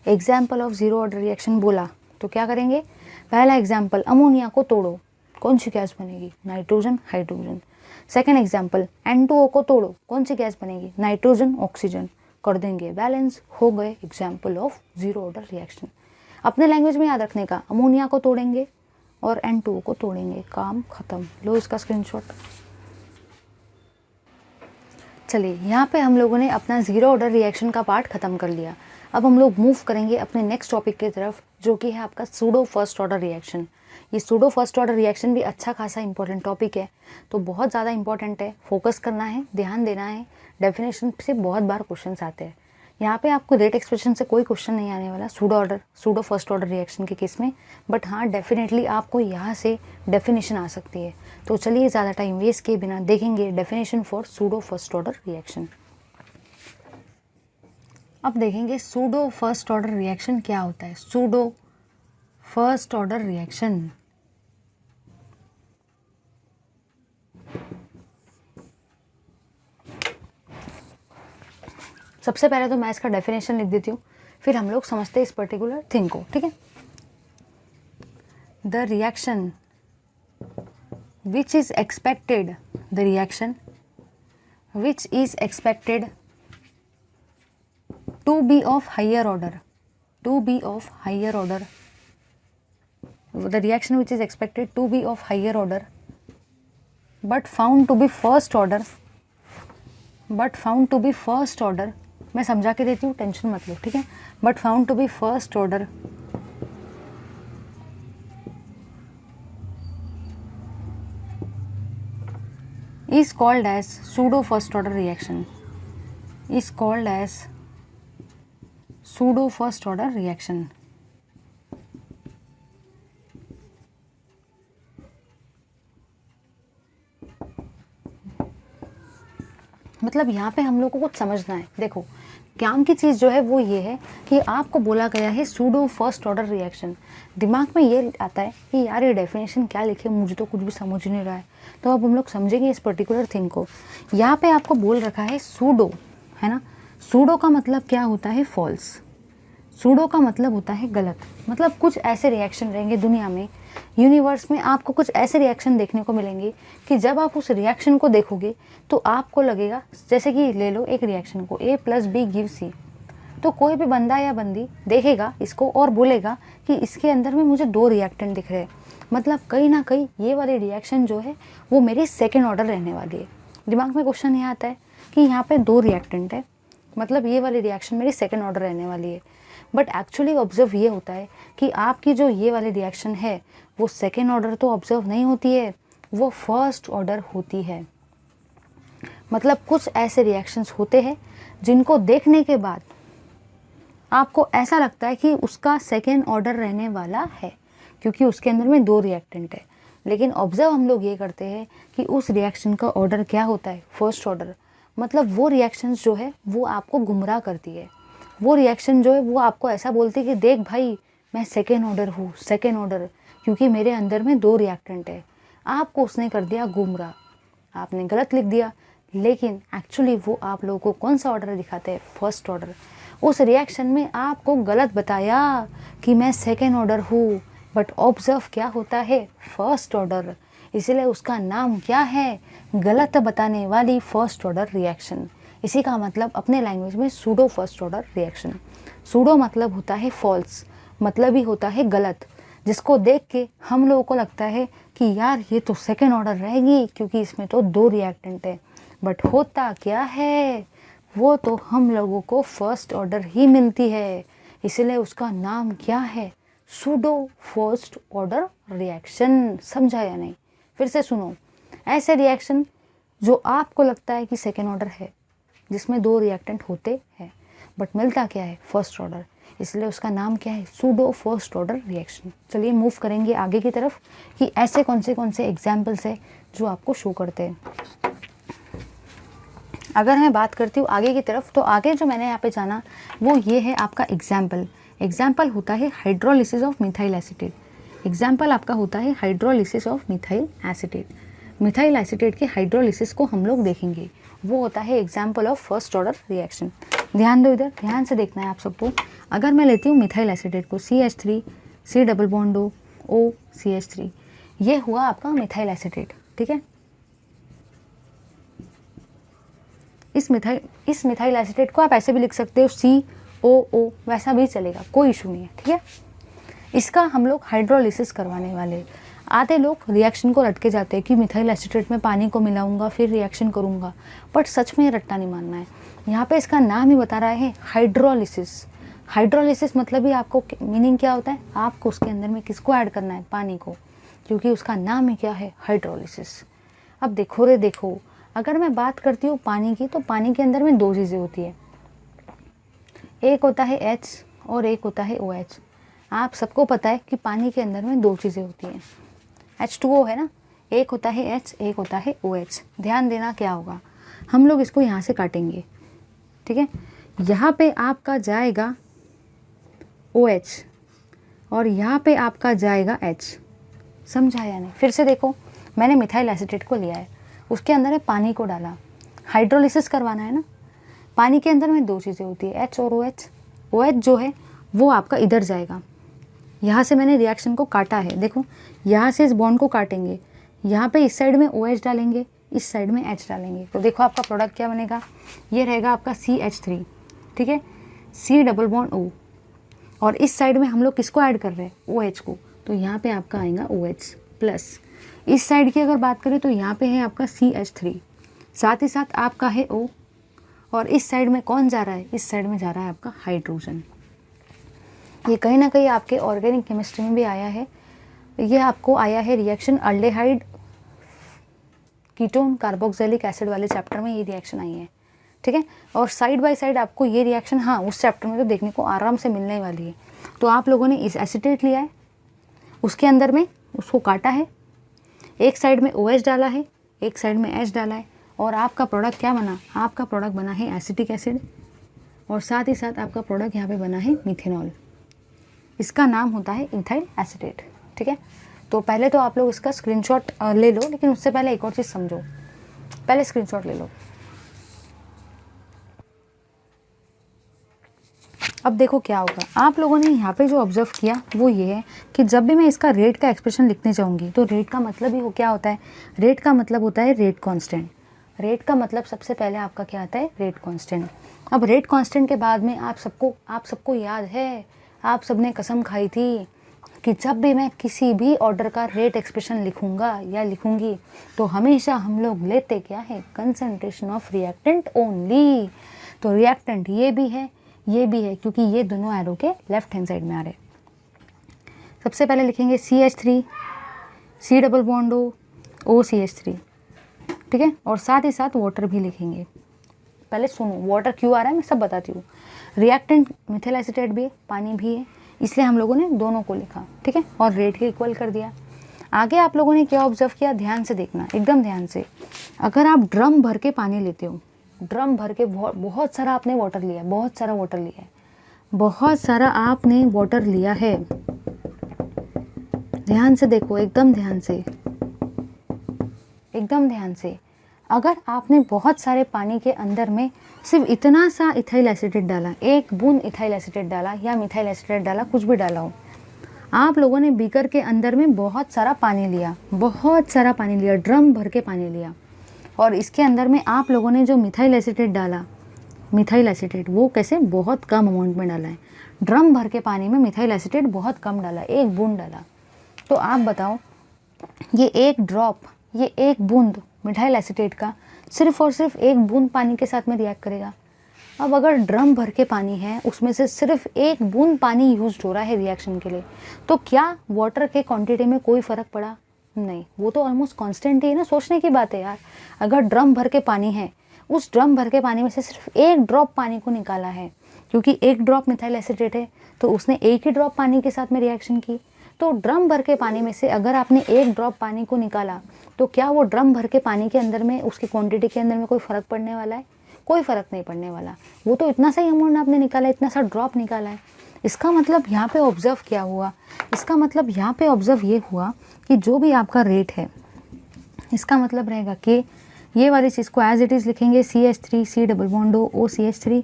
Example of zero order reaction बोला तो क्या करेंगे, पहला एग्जाम्पल अमोनिया को तोड़ो, कौन सी गैस बनेगी nitrogen hydrogen. Second example N2O को तोड़ो, कौन सी गैस बनेगी नाइट्रोजन ऑक्सीजन, कर देंगे बैलेंस, हो गए example of zero order reaction. अपने लैंग्वेज में याद रखने का, अमोनिया को तोड़ेंगे और N2O को तोड़ेंगे, काम खत्म। लो इसका स्क्रीनशॉट। चलिए यहाँ पे हम लोगों ने अपना ज़ीरो ऑर्डर रिएक्शन का पार्ट ख़त्म कर लिया। अब हम लोग मूव करेंगे अपने नेक्स्ट टॉपिक की तरफ, जो कि है आपका सूडो फर्स्ट ऑर्डर रिएक्शन। ये सूडो फर्स्ट ऑर्डर रिएक्शन भी अच्छा खासा इंपॉर्टेंट टॉपिक है, तो बहुत ज़्यादा इंपॉर्टेंट है, फोकस करना है, ध्यान देना है। डेफिनेशन से बहुत बार क्वेश्चंस आते हैं। यहाँ पे आपको रेट एक्सप्रेशन से कोई क्वेश्चन नहीं आने वाला सूडो फर्स्ट ऑर्डर रिएक्शन के केस में, बट हाँ डेफिनेटली आपको यहाँ से डेफिनेशन आ सकती है। तो चलिए ज़्यादा टाइम वेस्ट किए बिना देखेंगे definition for pseudo first order reaction. अब देखेंगे सूडो फर्स्ट ऑर्डर रिएक्शन क्या होता है। सूडो फर्स्ट ऑर्डर रिएक्शन, सबसे पहले तो मैं इसका डेफिनेशन लिख देती हूँ, फिर हम लोग समझते हैं इस पर्टिकुलर थिंग को, ठीक है। The reaction which is expected, the reaction which is expected to be of higher order, to be of higher order, the reaction which is expected to be of higher order but found to be first order, but found to be first order, मैं समझा के देती हूँ, tension मत लो, ठीक है। but found to be first order is called as pseudo first order reaction, is called as pseudo first order reaction. मतलब यहाँ पे हम लोग को कुछ समझना है। देखो काम की चीज़ जो है वो ये है कि आपको बोला गया है सूडो फर्स्ट ऑर्डर रिएक्शन। दिमाग में ये आता है कि यार ये डेफिनेशन क्या लिखे, मुझे तो कुछ भी समझ नहीं रहा है। तो अब हम लोग समझेंगे इस पर्टिकुलर थिंग को। यहाँ पे आपको बोल रखा है सूडो, है ना। सूडो का मतलब क्या होता है? फॉल्स। सूडो का मतलब होता है गलत। मतलब कुछ ऐसे रिएक्शन रहेंगे दुनिया में, यूनिवर्स में आपको कुछ ऐसे रिएक्शन देखने को मिलेंगे कि जब आप उस रिएक्शन को देखोगे तो आपको लगेगा, जैसे कि ले लो एक रिएक्शन को, A+B गिव C। तो कोई भी बंदा या बंदी देखेगा इसको और बोलेगा कि इसके अंदर में मुझे 2 रिएक्टेंट दिख रहे हैं। मतलब कहीं ना कहीं ये वाली रिएक्शन जो है वो मेरी सेकेंड ऑर्डर रहने वाली है। दिमाग में क्वेश्चन ये आता है कि यहाँ पे 2 रिएक्टेंट है, मतलब ये वाली रिएक्शन मेरी सेकेंड ऑर्डर रहने वाली है। बट एक्चुअली ऑब्जर्व ये होता है कि आपकी जो ये वाली रिएक्शन है वो सेकेंड ऑर्डर तो ऑब्जर्व नहीं होती है, वो फर्स्ट ऑर्डर होती है। मतलब कुछ ऐसे रिएक्शंस होते हैं जिनको देखने के बाद आपको ऐसा लगता है कि उसका सेकेंड ऑर्डर रहने वाला है, क्योंकि उसके अंदर में 2 रिएक्टेंट है। लेकिन ऑब्जर्व हम लोग ये करते हैं कि उस रिएक्शन का ऑर्डर क्या होता है? First order. मतलब वो रिएक्शंस जो है वो आपको गुमराह करती है। वो रिएक्शन जो है वो आपको ऐसा बोलती है कि देख भाई मैं सेकेंड ऑर्डर हूँ, सेकेंड ऑर्डर, क्योंकि मेरे अंदर में 2 रिएक्टेंट है। आपको उसने कर दिया गुमराह, आपने गलत लिख दिया। लेकिन एक्चुअली वो आप लोगों को कौन सा ऑर्डर दिखाते हैं? First order. उस रिएक्शन में आपको गलत बताया कि मैं सेकेंड ऑर्डर हूँ, बट ऑब्जर्व क्या होता है? First order. इसलिए उसका नाम क्या है? गलत बताने वाली फर्स्ट ऑर्डर रिएक्शन। इसी का मतलब अपने लैंग्वेज में pseudo first order reaction. Pseudo मतलब होता है फॉल्स, मतलब ही होता है गलत, जिसको देख के हम लोगों को लगता है कि यार ये तो सेकेंड ऑर्डर रहेगी क्योंकि इसमें तो 2 रिएक्टेंट है। बट होता क्या है? वो तो हम लोगों को फर्स्ट ऑर्डर ही मिलती है। इसलिए उसका नाम क्या है? Pseudo first order reaction. समझा या नहीं? फिर से सुनो। ऐसे रिएक्शन जो आपको लगता है कि सेकेंड ऑर्डर है, जिसमें 2 रिएक्टेंट होते हैं, बट मिलता क्या है? First order. इसलिए उसका नाम क्या है? Pseudo first order reaction. चलिए मूव करेंगे आगे की तरफ कि ऐसे कौन से एग्जाम्पल्स है जो आपको शो करते हैं। अगर मैं बात करती हूँ आगे की तरफ, तो आगे जो मैंने यहाँ पे जाना वो ये है आपका एग्जाम्पल। एग्जाम्पल होता है hydrolysis of methyl acetate. Example आपका होता है hydrolysis of methyl acetate. Methyl acetate के हाइड्रोलिसिस को हम लोग देखेंगे, वो होता है example of first order reaction. ध्यान दो, इधर ध्यान से देखना है आप सबको। अगर मैं लेती हूँ मिथाइल एसीटेट को, CH3 C double bond O CH3, ये हुआ आपका मिथाइल एसीटेट। ठीक है, इस मिथाइल एसीटेट को आप ऐसे भी लिख सकते हो COO, वैसा भी चलेगा, कोई इशू नहीं है। ठीक है, इसका हम लोग हाइड्रोलिसिस करवाने वाले। आधे लोग रिएक्शन को रटके जाते हैं कि मिथाइल एसीटेट में पानी को मिलाऊंगा फिर रिएक्शन करूंगा, बट सच में रट्टा नहीं मानना है। यहाँ पे इसका नाम ही बता रहा है हाइड्रोलिसिस। हाइड्रोलिसिस मतलब ही आपको मीनिंग क्या होता है? आपको उसके अंदर में किसको ऐड करना है? पानी को, क्योंकि उसका नाम ही क्या है? हाइड्रोलिसिस। अब देखो रे देखो, अगर मैं बात करती हूँ पानी की, तो पानी के अंदर में 2 चीज़ें होती है, एक होता है H और एक होता है OH। आप सबको पता है कि पानी के अंदर में 2 चीज़ें होती हैं, H2O है ना, एक होता है H, एक होता है OH। ध्यान देना क्या होगा, हम लोग इसको यहाँ से काटेंगे। ठीक है, यहाँ पे आपका जाएगा OH और यहाँ पे आपका जाएगा H। समझा या नहीं? फिर से देखो, मैंने मिथाइल एसीटेट को लिया है, उसके अंदर है पानी को डाला, हाइड्रोलिसिस करवाना है ना। पानी के अंदर में 2 चीज़ें होती है, H और OH। OH जो है वो आपका इधर जाएगा, यहाँ से मैंने रिएक्शन को काटा है, देखो यहाँ से इस बॉन्ड को काटेंगे, यहाँ पे इस साइड में OH डालेंगे, इस साइड में H डालेंगे, तो देखो आपका प्रोडक्ट क्या बनेगा? ये रहेगा आपका CH3। ठीक है, C डबल बॉन्ड O, और इस साइड में हम लोग किसको ऐड कर रहे हैं? OH को, तो यहाँ पे आपका आएगा OH प्लस। इस साइड की अगर बात करें तो यहाँ पे है आपका CH3, साथ ही साथ आपका है O, और इस साइड में कौन जा रहा है? इस साइड में जा रहा है आपका हाइड्रोजन। ये कहीं ना कहीं आपके ऑर्गेनिक केमिस्ट्री में भी आया है। ये आपको आया है reaction aldehyde ketone carboxylic acid वाले चैप्टर में ये रिएक्शन आई है, ठीक है। और साइड बाय साइड आपको ये रिएक्शन हाँ उस चैप्टर में तो देखने को आराम से मिलने वाली है। तो आप लोगों ने इस एसीटेट लिया है, उसके अंदर में उसको काटा है, एक साइड में OH डाला है, एक साइड में H डाला है, और आपका प्रोडक्ट क्या बना, आपका प्रोडक्ट बना है एसिटिक एसिड, और साथ ही साथ आपका प्रोडक्ट यहाँ पे बना है मिथेनॉल। इसका नाम होता है इथाइल एसीटेट, ठीक है। तो पहले तो आप लोग इसका स्क्रीनशॉट ले लो, लेकिन उससे पहले एक और चीज़ समझो, पहले स्क्रीनशॉट ले लो। अब देखो क्या होगा, आप लोगों ने यहाँ पे जो ऑब्जर्व किया वो ये है कि जब भी मैं इसका रेट का एक्सप्रेशन लिखने जाऊँगी तो रेट का मतलब ही क्या होता है, रेट का मतलब होता है रेट कांस्टेंट। रेट का मतलब सबसे पहले आपका क्या आता है, रेट कांस्टेंट। अब रेट कांस्टेंट के बाद में आप सबको याद है, आप सबने कसम खाई थी कि जब भी मैं किसी भी ऑर्डर का रेट एक्सप्रेशन लिखूंगा या लिखूंगी तो हमेशा हम लोग लेते क्या है, कंसंट्रेशन ऑफ रिएक्टेंट ओनली। तो रिएक्टेंट ये भी है, ये भी है, क्योंकि ये दोनों एरो के लेफ्ट हैंड साइड में आ रहे। सबसे पहले लिखेंगे CH3 C double bond O CH3, ठीक है। और साथ ही साथ वाटर भी लिखेंगे। पहले सुनो वाटर क्यों आ रहा है मैं सब बताती हूँ। रिएक्टेंट मिथाइल एसीटेट भी है, पानी भी है, इसलिए हम लोगों ने दोनों को लिखा, ठीक है, और रेट के इक्वल कर दिया। आगे आप लोगों ने क्या ऑब्जर्व किया, ध्यान से देखना, एकदम ध्यान से। अगर आप ड्रम भर के पानी लेते हो, ड्रम भर के बहुत सारा आपने वाटर लिया, बहुत सारा वाटर लिया है, बहुत सारा आपने वाटर लिया है, ध्यान से देखो, एकदम ध्यान से, एकदम ध्यान से। अगर आपने बहुत सारे पानी के अंदर में सिर्फ इतना सा इथाइल एसीटेट डाला, एक बूंद इथाइल एसीटेट डाला या मिथाइल एसीटेट डाला, कुछ भी डाला हो, आप लोगों ने बीकर के अंदर में बहुत सारा पानी लिया, बहुत सारा पानी लिया, ड्रम भर के पानी लिया, और इसके अंदर में आप लोगों ने जो मिथाइल एसीटेट डाला, मिथाइल एसीटेट वो कैसे बहुत कम अमाउंट में डाला है। ड्रम भर के पानी में मिथाइल एसीटेट बहुत कम डाला, एक बूंद डाला। तो आप बताओ ये एक ड्रॉप, ये एक बूंद मिथाइल एसीटेट का सिर्फ और सिर्फ एक बूंद पानी के साथ में रिएक्ट करेगा। अब अगर ड्रम भर के पानी है, उसमें से सिर्फ एक बूंद पानी यूज हो रहा है रिएक्शन के लिए, तो क्या वाटर के क्वांटिटी में कोई फ़र्क पड़ा? नहीं, वो तो ऑलमोस्ट कांस्टेंट ही है ना। सोचने की बात है यार, अगर ड्रम भर के पानी है, उस ड्रम भर के पानी में से सिर्फ एक ड्रॉप पानी को निकाला है, क्योंकि एक ड्रॉप मिथाइल एसीटेट है तो उसने एक ही ड्रॉप पानी के साथ में रिएक्शन की। तो ड्रम भर के पानी में से अगर आपने एक ड्रॉप पानी को निकाला तो क्या वो ड्रम भर के पानी के अंदर में, उसकी क्वांटिटी के अंदर में कोई फ़र्क पड़ने वाला है? कोई फ़र्क नहीं पड़ने वाला। वो तो इतना सा ही अमाउंट आपने निकाला है, इतना सा ड्रॉप निकाला है। इसका मतलब यहाँ पे ऑब्जर्व क्या हुआ, इसका मतलब यहाँ पे ऑब्जर्व ये हुआ कि जो भी आपका रेट है, इसका मतलब रहेगा कि ये वाली चीज़ को एज इट इज़ लिखेंगे CH3 C double bond O CH3।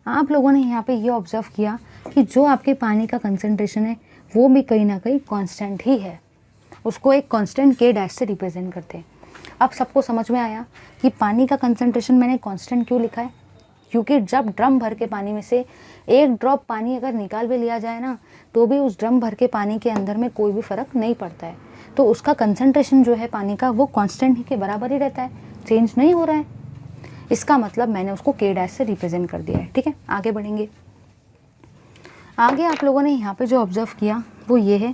आप लोगों ने यहाँ पे ये ऑब्जर्व किया कि जो आपके पानी का कंसंट्रेशन है वो भी कहीं ना कहीं कांस्टेंट ही है, उसको एक कांस्टेंट K डैश से रिप्रेजेंट करते हैं। अब सबको समझ में आया कि पानी का कंसंट्रेशन मैंने कांस्टेंट क्यों लिखा है, क्योंकि जब ड्रम भर के पानी में से एक ड्रॉप पानी अगर निकाल भी लिया जाए ना, तो भी उस ड्रम भर के पानी के अंदर में कोई भी फ़र्क नहीं पड़ता है। तो उसका कंसंट्रेशन जो है पानी का वो कांस्टेंट ही के बराबर ही रहता है, चेंज नहीं हो रहा है। इसका मतलब मैंने उसको K डैश से रिप्रेजेंट कर दिया है, ठीक है। आगे बढ़ेंगे। आगे आप लोगों ने यहाँ पे जो ऑब्जर्व किया वो ये है,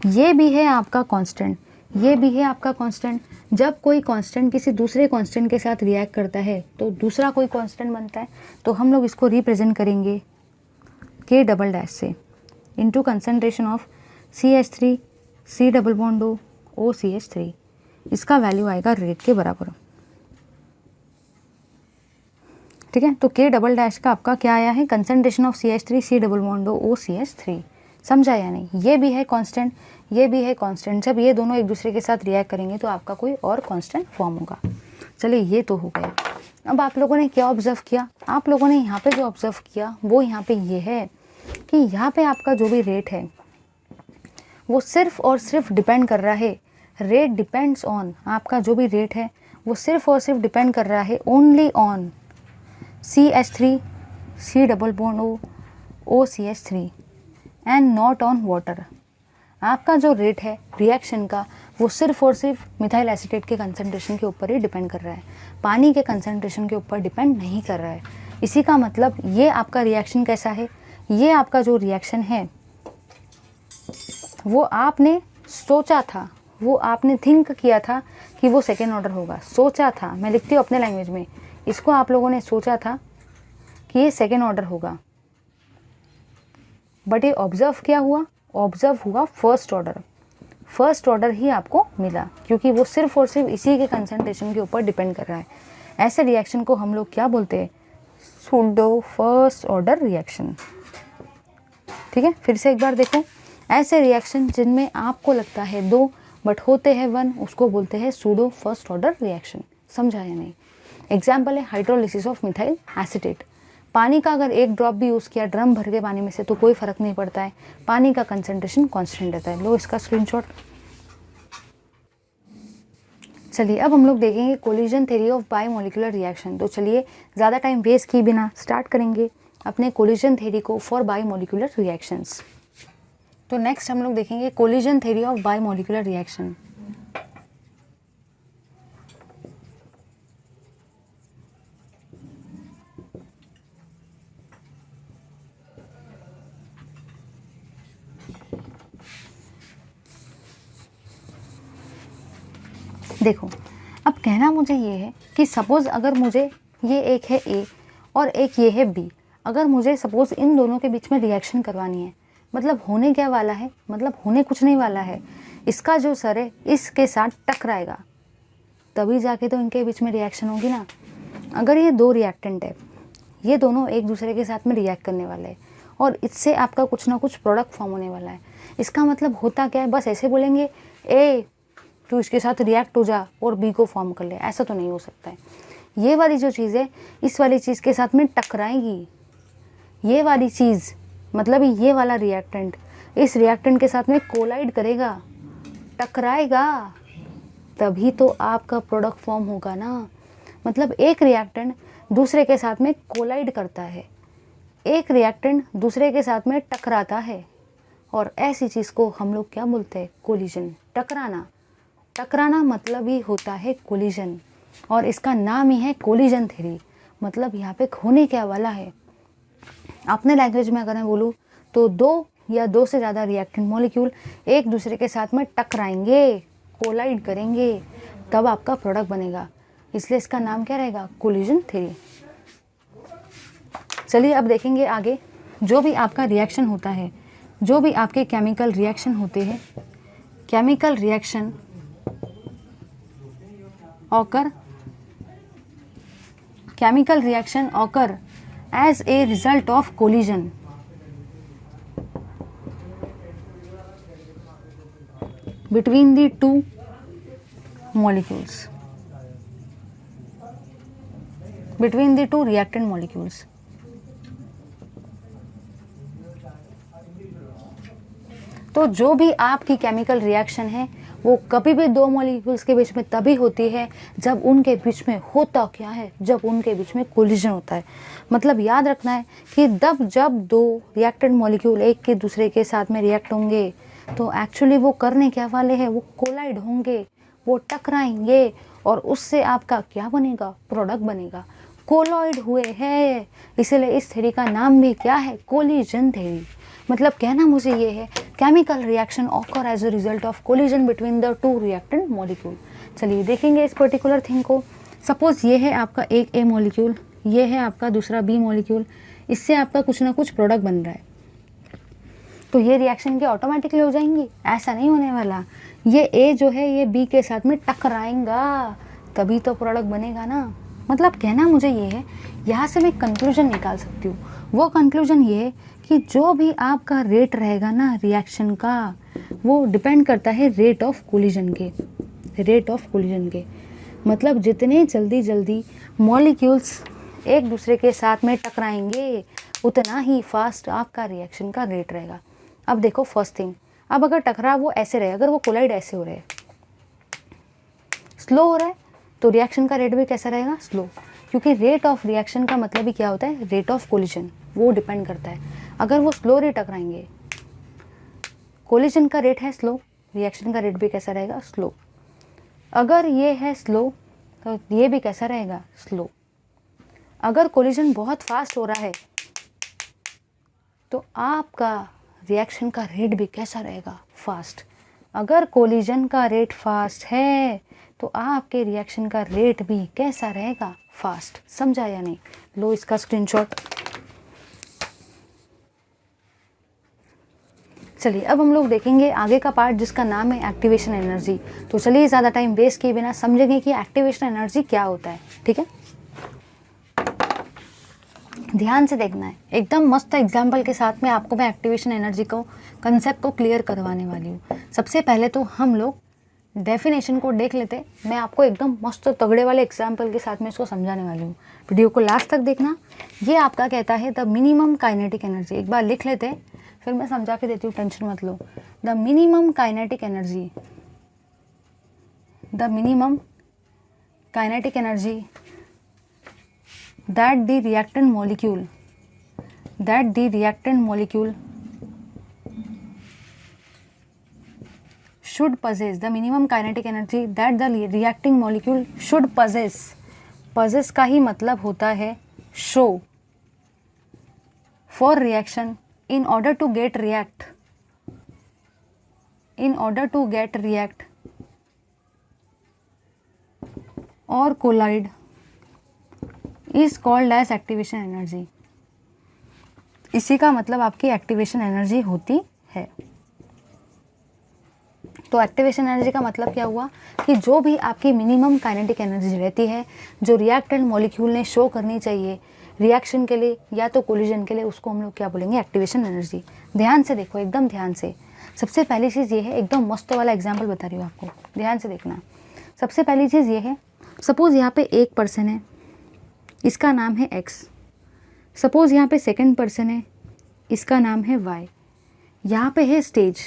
ये भी है आपका कांस्टेंट, ये भी है आपका कांस्टेंट। जब कोई कांस्टेंट किसी दूसरे कांस्टेंट के साथ रिएक्ट करता है तो दूसरा कोई कांस्टेंट बनता है, तो हम लोग इसको रिप्रेजेंट करेंगे K डबल डैश से into concentration of CH3 C double bond O CH3। इसका वैल्यू आएगा रेट के बराबर, ठीक है। तो K डबल डैश का आपका क्या आया है, concentration of CH3 C double bond O CH3। समझा या नहीं? ये भी है कांस्टेंट, ये भी है कांस्टेंट। जब ये दोनों एक दूसरे के साथ रिएक्ट करेंगे तो आपका कोई और कांस्टेंट फॉर्म होगा। चलिए ये तो हो गया। अब आप लोगों ने क्या ऑब्जर्व किया, आप लोगों ने यहाँ पे जो ऑब्जर्व किया वो यहाँ पे ये है कि यहाँ पे आपका जो भी रेट है वो सिर्फ और सिर्फ डिपेंड कर रहा है, रेट डिपेंड्स ऑन, आपका जो भी रेट है वो सिर्फ और सिर्फ डिपेंड कर रहा है only on CH3 C double bond O CH3 and not on water. आपका जो रेट है रिएक्शन का वो सिर्फ और सिर्फ मिथाइल एसीटेट के कंसंट्रेशन के ऊपर ही डिपेंड कर रहा है, पानी के कंसंट्रेशन के ऊपर डिपेंड नहीं कर रहा है। इसी का मतलब ये आपका रिएक्शन कैसा है, ये आपका जो रिएक्शन है वो आपने सोचा था, वो आपने थिंक किया था कि वो सेकेंड ऑर्डर होगा, सोचा था, मैं लिखती हूँ अपने लैंग्वेज में, इसको आप लोगों ने सोचा था कि ये सेकेंड ऑर्डर होगा, बट ये ऑब्जर्व क्या हुआ, ऑब्जर्व हुआ फर्स्ट ऑर्डर। फर्स्ट ऑर्डर ही आपको मिला क्योंकि वो सिर्फ और सिर्फ इसी के कंसंट्रेशन के ऊपर डिपेंड कर रहा है। ऐसे रिएक्शन को हम लोग क्या बोलते हैं, सूडो फर्स्ट ऑर्डर रिएक्शन। ठीक है, फिर से एक बार देखो, ऐसे रिएक्शन जिनमें आपको लगता है 2 बट होते हैं 1, उसको बोलते हैं सूडो फर्स्ट ऑर्डर रिएक्शन। समझा या नहीं? एग्जाम्पल है हाइड्रोलिसिस ऑफ मिथाइल एसीटेट। पानी का अगर 1 ड्रॉप भी यूज़ किया ड्रम भर के पानी में से तो कोई फ़र्क नहीं पड़ता है, पानी का कंसंट्रेशन कांस्टेंट रहता है। लो इसका स्क्रीनशॉट। चलिए अब हम लोग देखेंगे collision theory of biomolecular reaction. तो चलिए ज़्यादा टाइम वेस्ट किए बिना स्टार्ट करेंगे अपने कोलिजन थ्योरी को फॉर बायोमोलिकुलर रिएक्शंस। तो नेक्स्ट हम लोग देखेंगे collision theory of biomolecular reaction. देखो, अब कहना मुझे ये है कि सपोज़ अगर मुझे ये एक है ए और एक ये है बी, अगर मुझे सपोज़ इन दोनों के बीच में रिएक्शन करवानी है, मतलब होने क्या वाला है, मतलब होने कुछ नहीं वाला है, इसका जो सर है इसके साथ टकराएगा तभी जाके तो इनके बीच में रिएक्शन होगी ना। अगर ये 2 रिएक्टेंट है, ये दोनों एक दूसरे के साथ में रिएक्ट करने वाले हैं और इससे आपका कुछ ना कुछ प्रोडक्ट फॉर्म होने वाला है। इसका मतलब होता क्या है, बस ऐसे बोलेंगे ए तू इसके साथ रिएक्ट हो जा और बी को फॉर्म कर ले, ऐसा तो नहीं हो सकता है। ये वाली जो चीज़ है इस वाली चीज़ के साथ में टकराएगी, ये वाली चीज़ मतलब ये वाला रिएक्टेंट इस रिएक्टेंट के साथ में कोलाइड करेगा, टकराएगा, तभी तो आपका प्रोडक्ट फॉर्म होगा ना। मतलब एक रिएक्टेंट दूसरे के साथ में कोलाइड करता है, एक रिएक्टेंट दूसरे के साथ में टकराता है, और ऐसी चीज़ को हम लोग क्या बोलते हैं, कोलिजन। टकराना, टकराना मतलब ही होता है कोलिजन, और इसका नाम ही है कोलिजन थ्योरी। मतलब यहाँ पे होने क्या वाला है, अपने लैंग्वेज में अगर मैं बोलूँ तो 2 या 2 से ज़्यादा रिएक्टेंट मॉलिक्यूल एक दूसरे के साथ में टकराएंगे, कोलाइड करेंगे, तब आपका प्रोडक्ट बनेगा। इसलिए इसका नाम क्या रहेगा, कोलिजन थ्योरी। चलिए अब देखेंगे आगे, जो भी आपका रिएक्शन होता है, जो भी आपके केमिकल रिएक्शन होते हैं, chemical reaction occur as a result of collision between the 2 molecules, between the 2 reactant molecules. तो जो भी आपकी केमिकल रिएक्शन है वो कभी भी 2 मॉलिक्यूल्स के बीच में तभी होती है जब उनके बीच में होता क्या है, जब उनके बीच में कोलिजन होता है। मतलब याद रखना है कि जब 2 रिएक्टेंट मॉलिक्यूल एक के दूसरे के साथ में रिएक्ट होंगे तो एक्चुअली वो करने क्या वाले हैं, वो कोलाइड होंगे, वो टकराएंगे, और उससे आपका क्या बनेगा, प्रोडक्ट बनेगा। कोलॉइड हुए हैं, इसलिए इस थ्योरी का नाम भी क्या है, कोलिजन थ्योरी। मतलब कहना मुझे ये है, chemical reaction occur as a result of collision between the 2 reactant molecule. चलिए देखेंगे इस पर्टिकुलर थिंग को। सपोज ये है आपका एक ए मॉलिक्यूल, ये है आपका दूसरा बी मॉलिक्यूल, इससे आपका कुछ ना कुछ प्रोडक्ट बन रहा है, तो ये रिएक्शन क्या ऑटोमेटिकली हो जाएंगी, ऐसा नहीं होने वाला। ये ए जो है ये बी के साथ में टकराएंगा तभी तो प्रोडक्ट बनेगा ना। मतलब कहना मुझे ये है, यहाँ से मैं कंक्लूजन निकाल सकती हूँ। वो कंक्लूजन ये है कि जो भी आपका रेट रहेगा ना रिएक्शन का, वो डिपेंड करता है रेट ऑफ कोलिजन के, रेट ऑफ कोलिजन के। मतलब जितने जल्दी मॉलिक्यूल्स एक दूसरे के साथ में टकराएंगे उतना ही फास्ट आपका रिएक्शन का रेट रहेगा। अब देखो फर्स्ट थिंग, अब अगर टकराव वो ऐसे रहे, अगर वो कोलाइड ऐसे हो रहे हैं, स्लो हो रहा है, तो रिएक्शन का रेट भी कैसा रहेगा, स्लो। क्योंकि रेट ऑफ रिएक्शन का मतलब ही क्या होता है, रेट ऑफ कोलिजन, वो डिपेंड करता है। अगर वो स्लो रेट टकराएंगे, कोलिजन का रेट है स्लो, रिएक्शन का रेट भी कैसा रहेगा, स्लो। अगर ये है स्लो तो ये भी कैसा रहेगा, स्लो। अगर कोलिजन बहुत फास्ट हो रहा है तो आपका रिएक्शन का रेट भी कैसा रहेगा, फास्ट। अगर कोलिजन का रेट फास्ट है तो आपके रिएक्शन का रेट भी कैसा रहेगा, फास्ट। समझा या नहीं? लो इसका स्क्रीनशॉट। चलिए अब हम लोग देखेंगे आगे का पार्ट जिसका नाम है एक्टिवेशन एनर्जी। तो चलिए ज़्यादा टाइम वेस्ट किए बिना समझेंगे कि एक्टिवेशन एनर्जी क्या होता है। ठीक है, ध्यान से देखना है, एकदम मस्त एग्जाम्पल के साथ में आपको मैं एक्टिवेशन एनर्जी को कंसेप्ट को क्लियर करवाने वाली हूँ। सबसे पहले तो हम लोग डेफिनेशन को देख लेते। मैं आपको एकदम मस्त तगड़े वाले एग्जाम्पल के साथ में इसको समझाने वाली हूँ। वीडियो को लास्ट तक देखना। ये आपका कहता है द मिनिमम काइनेटिक एनर्जी। एक बार लिख लेते फिर मैं समझा के देती हूँ, टेंशन मत लो। The minimum kinetic energy, the minimum kinetic energy that the reactant molecule should possess, the minimum kinetic energy that the reacting molecule should possess। possess का ही मतलब होता है show for reaction in order to get react or collide is called as activation energy. इसी का मतलब आपकी activation energy होती है। तो एक्टिवेशन एनर्जी का मतलब क्या हुआ कि जो भी आपकी मिनिमम काइनेटिक एनर्जी रहती है, जो रिएक्टेंट मॉलिक्यूल ने शो करनी चाहिए रिएक्शन के लिए या तो कोलिजन के लिए, उसको हम लोग क्या बोलेंगे, एक्टिवेशन एनर्जी। ध्यान से देखो, एकदम ध्यान से। सबसे पहली चीज़ ये है, एकदम मस्त वाला एग्जाम्पल बता रही हूँ आपको, ध्यान से देखना। सबसे पहली चीज़ ये है, सपोज़ यहाँ पे एक पर्सन है, इसका नाम है X। सपोज़ यहाँ पे सेकंड पर्सन है, इसका नाम है Y। यहाँ पे है स्टेज,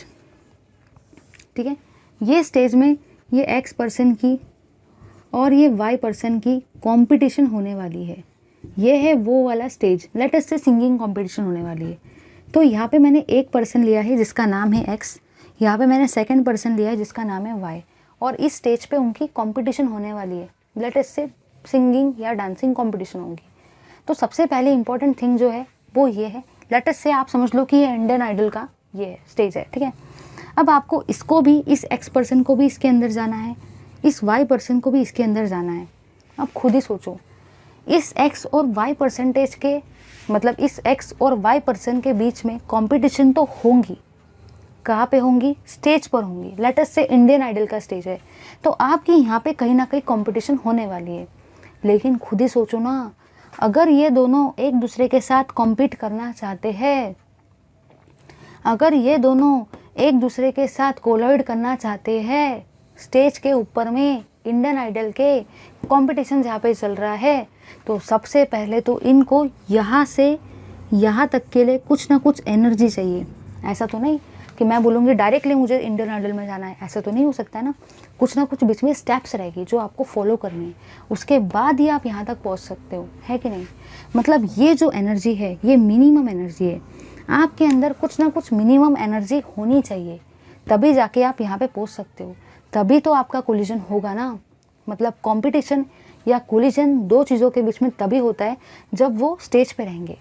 ठीक है। ये स्टेज में ये X पर्सन की और ये Y पर्सन की कंपटीशन होने वाली है। ये है वो वाला स्टेज, लेट अस से सिंगिंग कंपटीशन होने वाली है। तो यहाँ पे मैंने एक पर्सन लिया है जिसका नाम है X, यहाँ पे मैंने सेकंड पर्सन लिया है जिसका नाम है Y, और इस स्टेज पे उनकी कंपटीशन होने वाली है, लेट अस से सिंगिंग या डांसिंग कंपटीशन होगी। तो सबसे पहले इंपॉर्टेंट थिंग जो है वो ये है, लेट अस से आप समझ लो कि ये इंडियन आइडल का ये स्टेज है, ठीक है। अब आपको इसको भी, इस X पर्सन को भी इसके अंदर जाना है, इस Y पर्सन को भी इसके अंदर जाना है। अब खुद ही सोचो, इस X और Y परसेंटेज के मतलब इस X और Y पर्सन के बीच में कंपटीशन तो होंगी। कहाँ पे होंगी? स्टेज पर होंगी। लेट अस से इंडियन आइडल का स्टेज है, तो आपकी यहाँ पे कहीं ना कहीं कंपटीशन होने वाली है। लेकिन खुद ही सोचो ना, अगर ये दोनों एक दूसरे के साथ कॉम्पीट करना चाहते हैं, अगर ये दोनों एक दूसरे के साथ कोलाइड करना चाहते हैं स्टेज के ऊपर में, इंडियन आइडल के कंपटीशन जहाँ पे चल रहा है, तो सबसे पहले तो इनको यहाँ से यहाँ तक के लिए कुछ ना कुछ एनर्जी चाहिए। ऐसा तो नहीं कि मैं बोलूँगी डायरेक्टली मुझे इंडियन आइडल में जाना है, ऐसा तो नहीं हो सकता है ना। कुछ ना कुछ बीच में स्टेप्स रहेगी जो आपको फॉलो करनी है, उसके बाद ही आप यहाँ तक पहुँच सकते हो, है कि नहीं। मतलब ये जो एनर्जी है ये मिनिमम एनर्जी है। आपके अंदर कुछ ना कुछ मिनिमम एनर्जी होनी चाहिए, तभी जाके आप यहाँ पे पहुँच सकते हो, तभी तो आपका कोलिजन होगा ना। मतलब कंपटीशन या कोलिजन दो चीज़ों के बीच में तभी होता है जब वो स्टेज पे रहेंगे।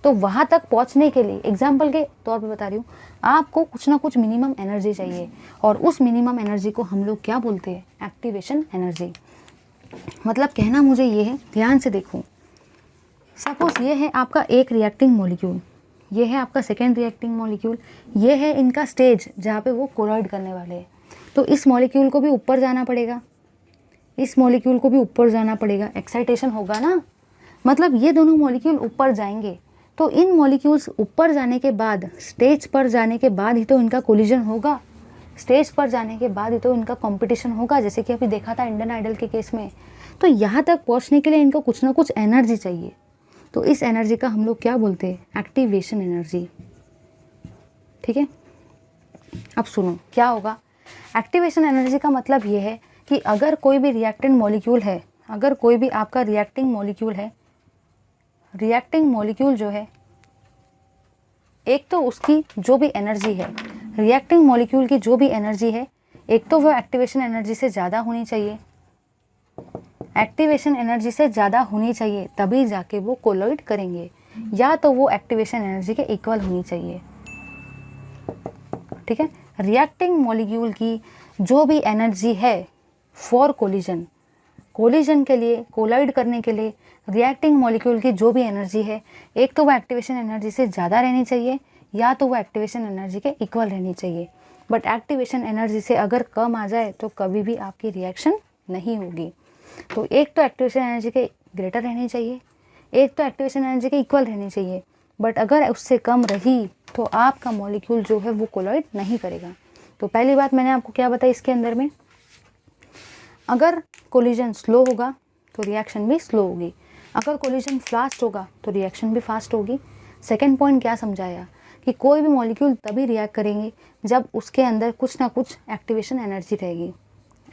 तो वहाँ तक पहुँचने के लिए एग्जाम्पल के तौर पे बता रही हूँ, आपको कुछ ना कुछ मिनिमम एनर्जी चाहिए, और उस मिनिमम एनर्जी को हम लोग क्या बोलते हैं? Activation energy. मतलब कहना मुझे ये है, ध्यान से देखो। सपोज ये है आपका एक रिएक्टिंग मॉलिक्यूल, ये है आपका सेकेंड रिएक्टिंग मॉलिक्यूल, ये है इनका स्टेज जहाँ पे वो कोलाइड करने वाले हैं। तो इस मॉलिक्यूल को भी ऊपर जाना पड़ेगा, इस मॉलिक्यूल को भी ऊपर जाना पड़ेगा, एक्साइटेशन होगा ना। मतलब ये दोनों मॉलिक्यूल ऊपर जाएंगे, तो इन मॉलिक्यूल्स ऊपर जाने के बाद, स्टेज पर जाने के बाद ही तो इनका कोलिजन होगा, स्टेज पर जाने के बाद ही तो इनका कंपटीशन होगा, जैसे कि अभी देखा था इंडियन आइडल के केस में। तो यहाँ तक पहुँचने के लिए इनको कुछ ना कुछ एनर्जी चाहिए, तो इस एनर्जी का हम लोग क्या बोलते हैं? एक्टिवेशन एनर्जी, ठीक है। अब सुनो क्या होगा। एक्टिवेशन एनर्जी का मतलब ये है कि अगर कोई भी रिएक्टेंट मॉलिक्यूल है, अगर कोई भी आपका रिएक्टिंग मॉलिक्यूल है, रिएक्टिंग मॉलिक्यूल जो है, एक तो उसकी जो भी एनर्जी है, रिएक्टिंग मॉलिक्यूल की जो भी एनर्जी है, एक तो वो एक्टिवेशन एनर्जी से ज़्यादा होनी चाहिए, एक्टिवेशन एनर्जी से ज़्यादा होनी चाहिए, तभी जाके वो कोलाइड करेंगे, या तो वो एक्टिवेशन एनर्जी के इक्वल होनी चाहिए, ठीक है। रिएक्टिंग मॉलिक्यूल की जो भी एनर्जी है फॉर कोलिजन के लिए, कोलाइड करने के लिए रिएक्टिंग मॉलिक्यूल की जो भी एनर्जी है, एक तो वो एक्टिवेशन एनर्जी से ज़्यादा रहनी चाहिए या तो वो एक्टिवेशन एनर्जी के इक्वल रहनी चाहिए। बट एक्टिवेशन एनर्जी से अगर कम आ जाए तो कभी भी आपकी रिएक्शन नहीं होगी। तो एक तो एक्टिवेशन एनर्जी के ग्रेटर रहनी चाहिए, एक तो एक्टिवेशन एनर्जी के इक्वल रहनी चाहिए। बट अगर उससे कम रही तो आपका मॉलिक्यूल जो है वो कोलाइड नहीं करेगा। तो पहली बात मैंने आपको क्या बताई इसके अंदर में, अगर कोलिजन स्लो होगा तो रिएक्शन भी स्लो होगी, अगर कोलिजन फास्ट होगा तो रिएक्शन भी फास्ट होगी। सेकेंड पॉइंट क्या समझाया कि कोई भी मॉलिक्यूल तभी रिएक्ट करेंगे जब उसके अंदर कुछ ना कुछ एक्टिवेशन एनर्जी रहेगी।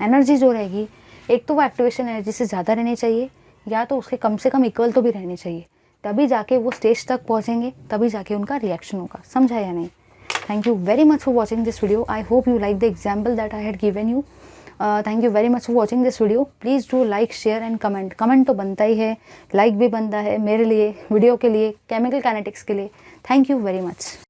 एनर्जी जो रहेगी एक तो वो एक्टिवेशन एनर्जी से ज़्यादा रहनी चाहिए या तो उसके कम से कम इक्वल तो भी रहनी चाहिए, तभी जाके वो स्टेज तक पहुँचेंगे, तभी जाके उनका रिएक्शन होगा। समझा या नहीं? Thank you very much for watching this video. I hope you like the example that I had given you. Thank you very much for watching this video. Please do like, share and comment. Comment तो बनता ही है, like भी बनता है मेरे लिए, video के लिए, केमिकल काइनेटिक्स के लिए। Thank you very much.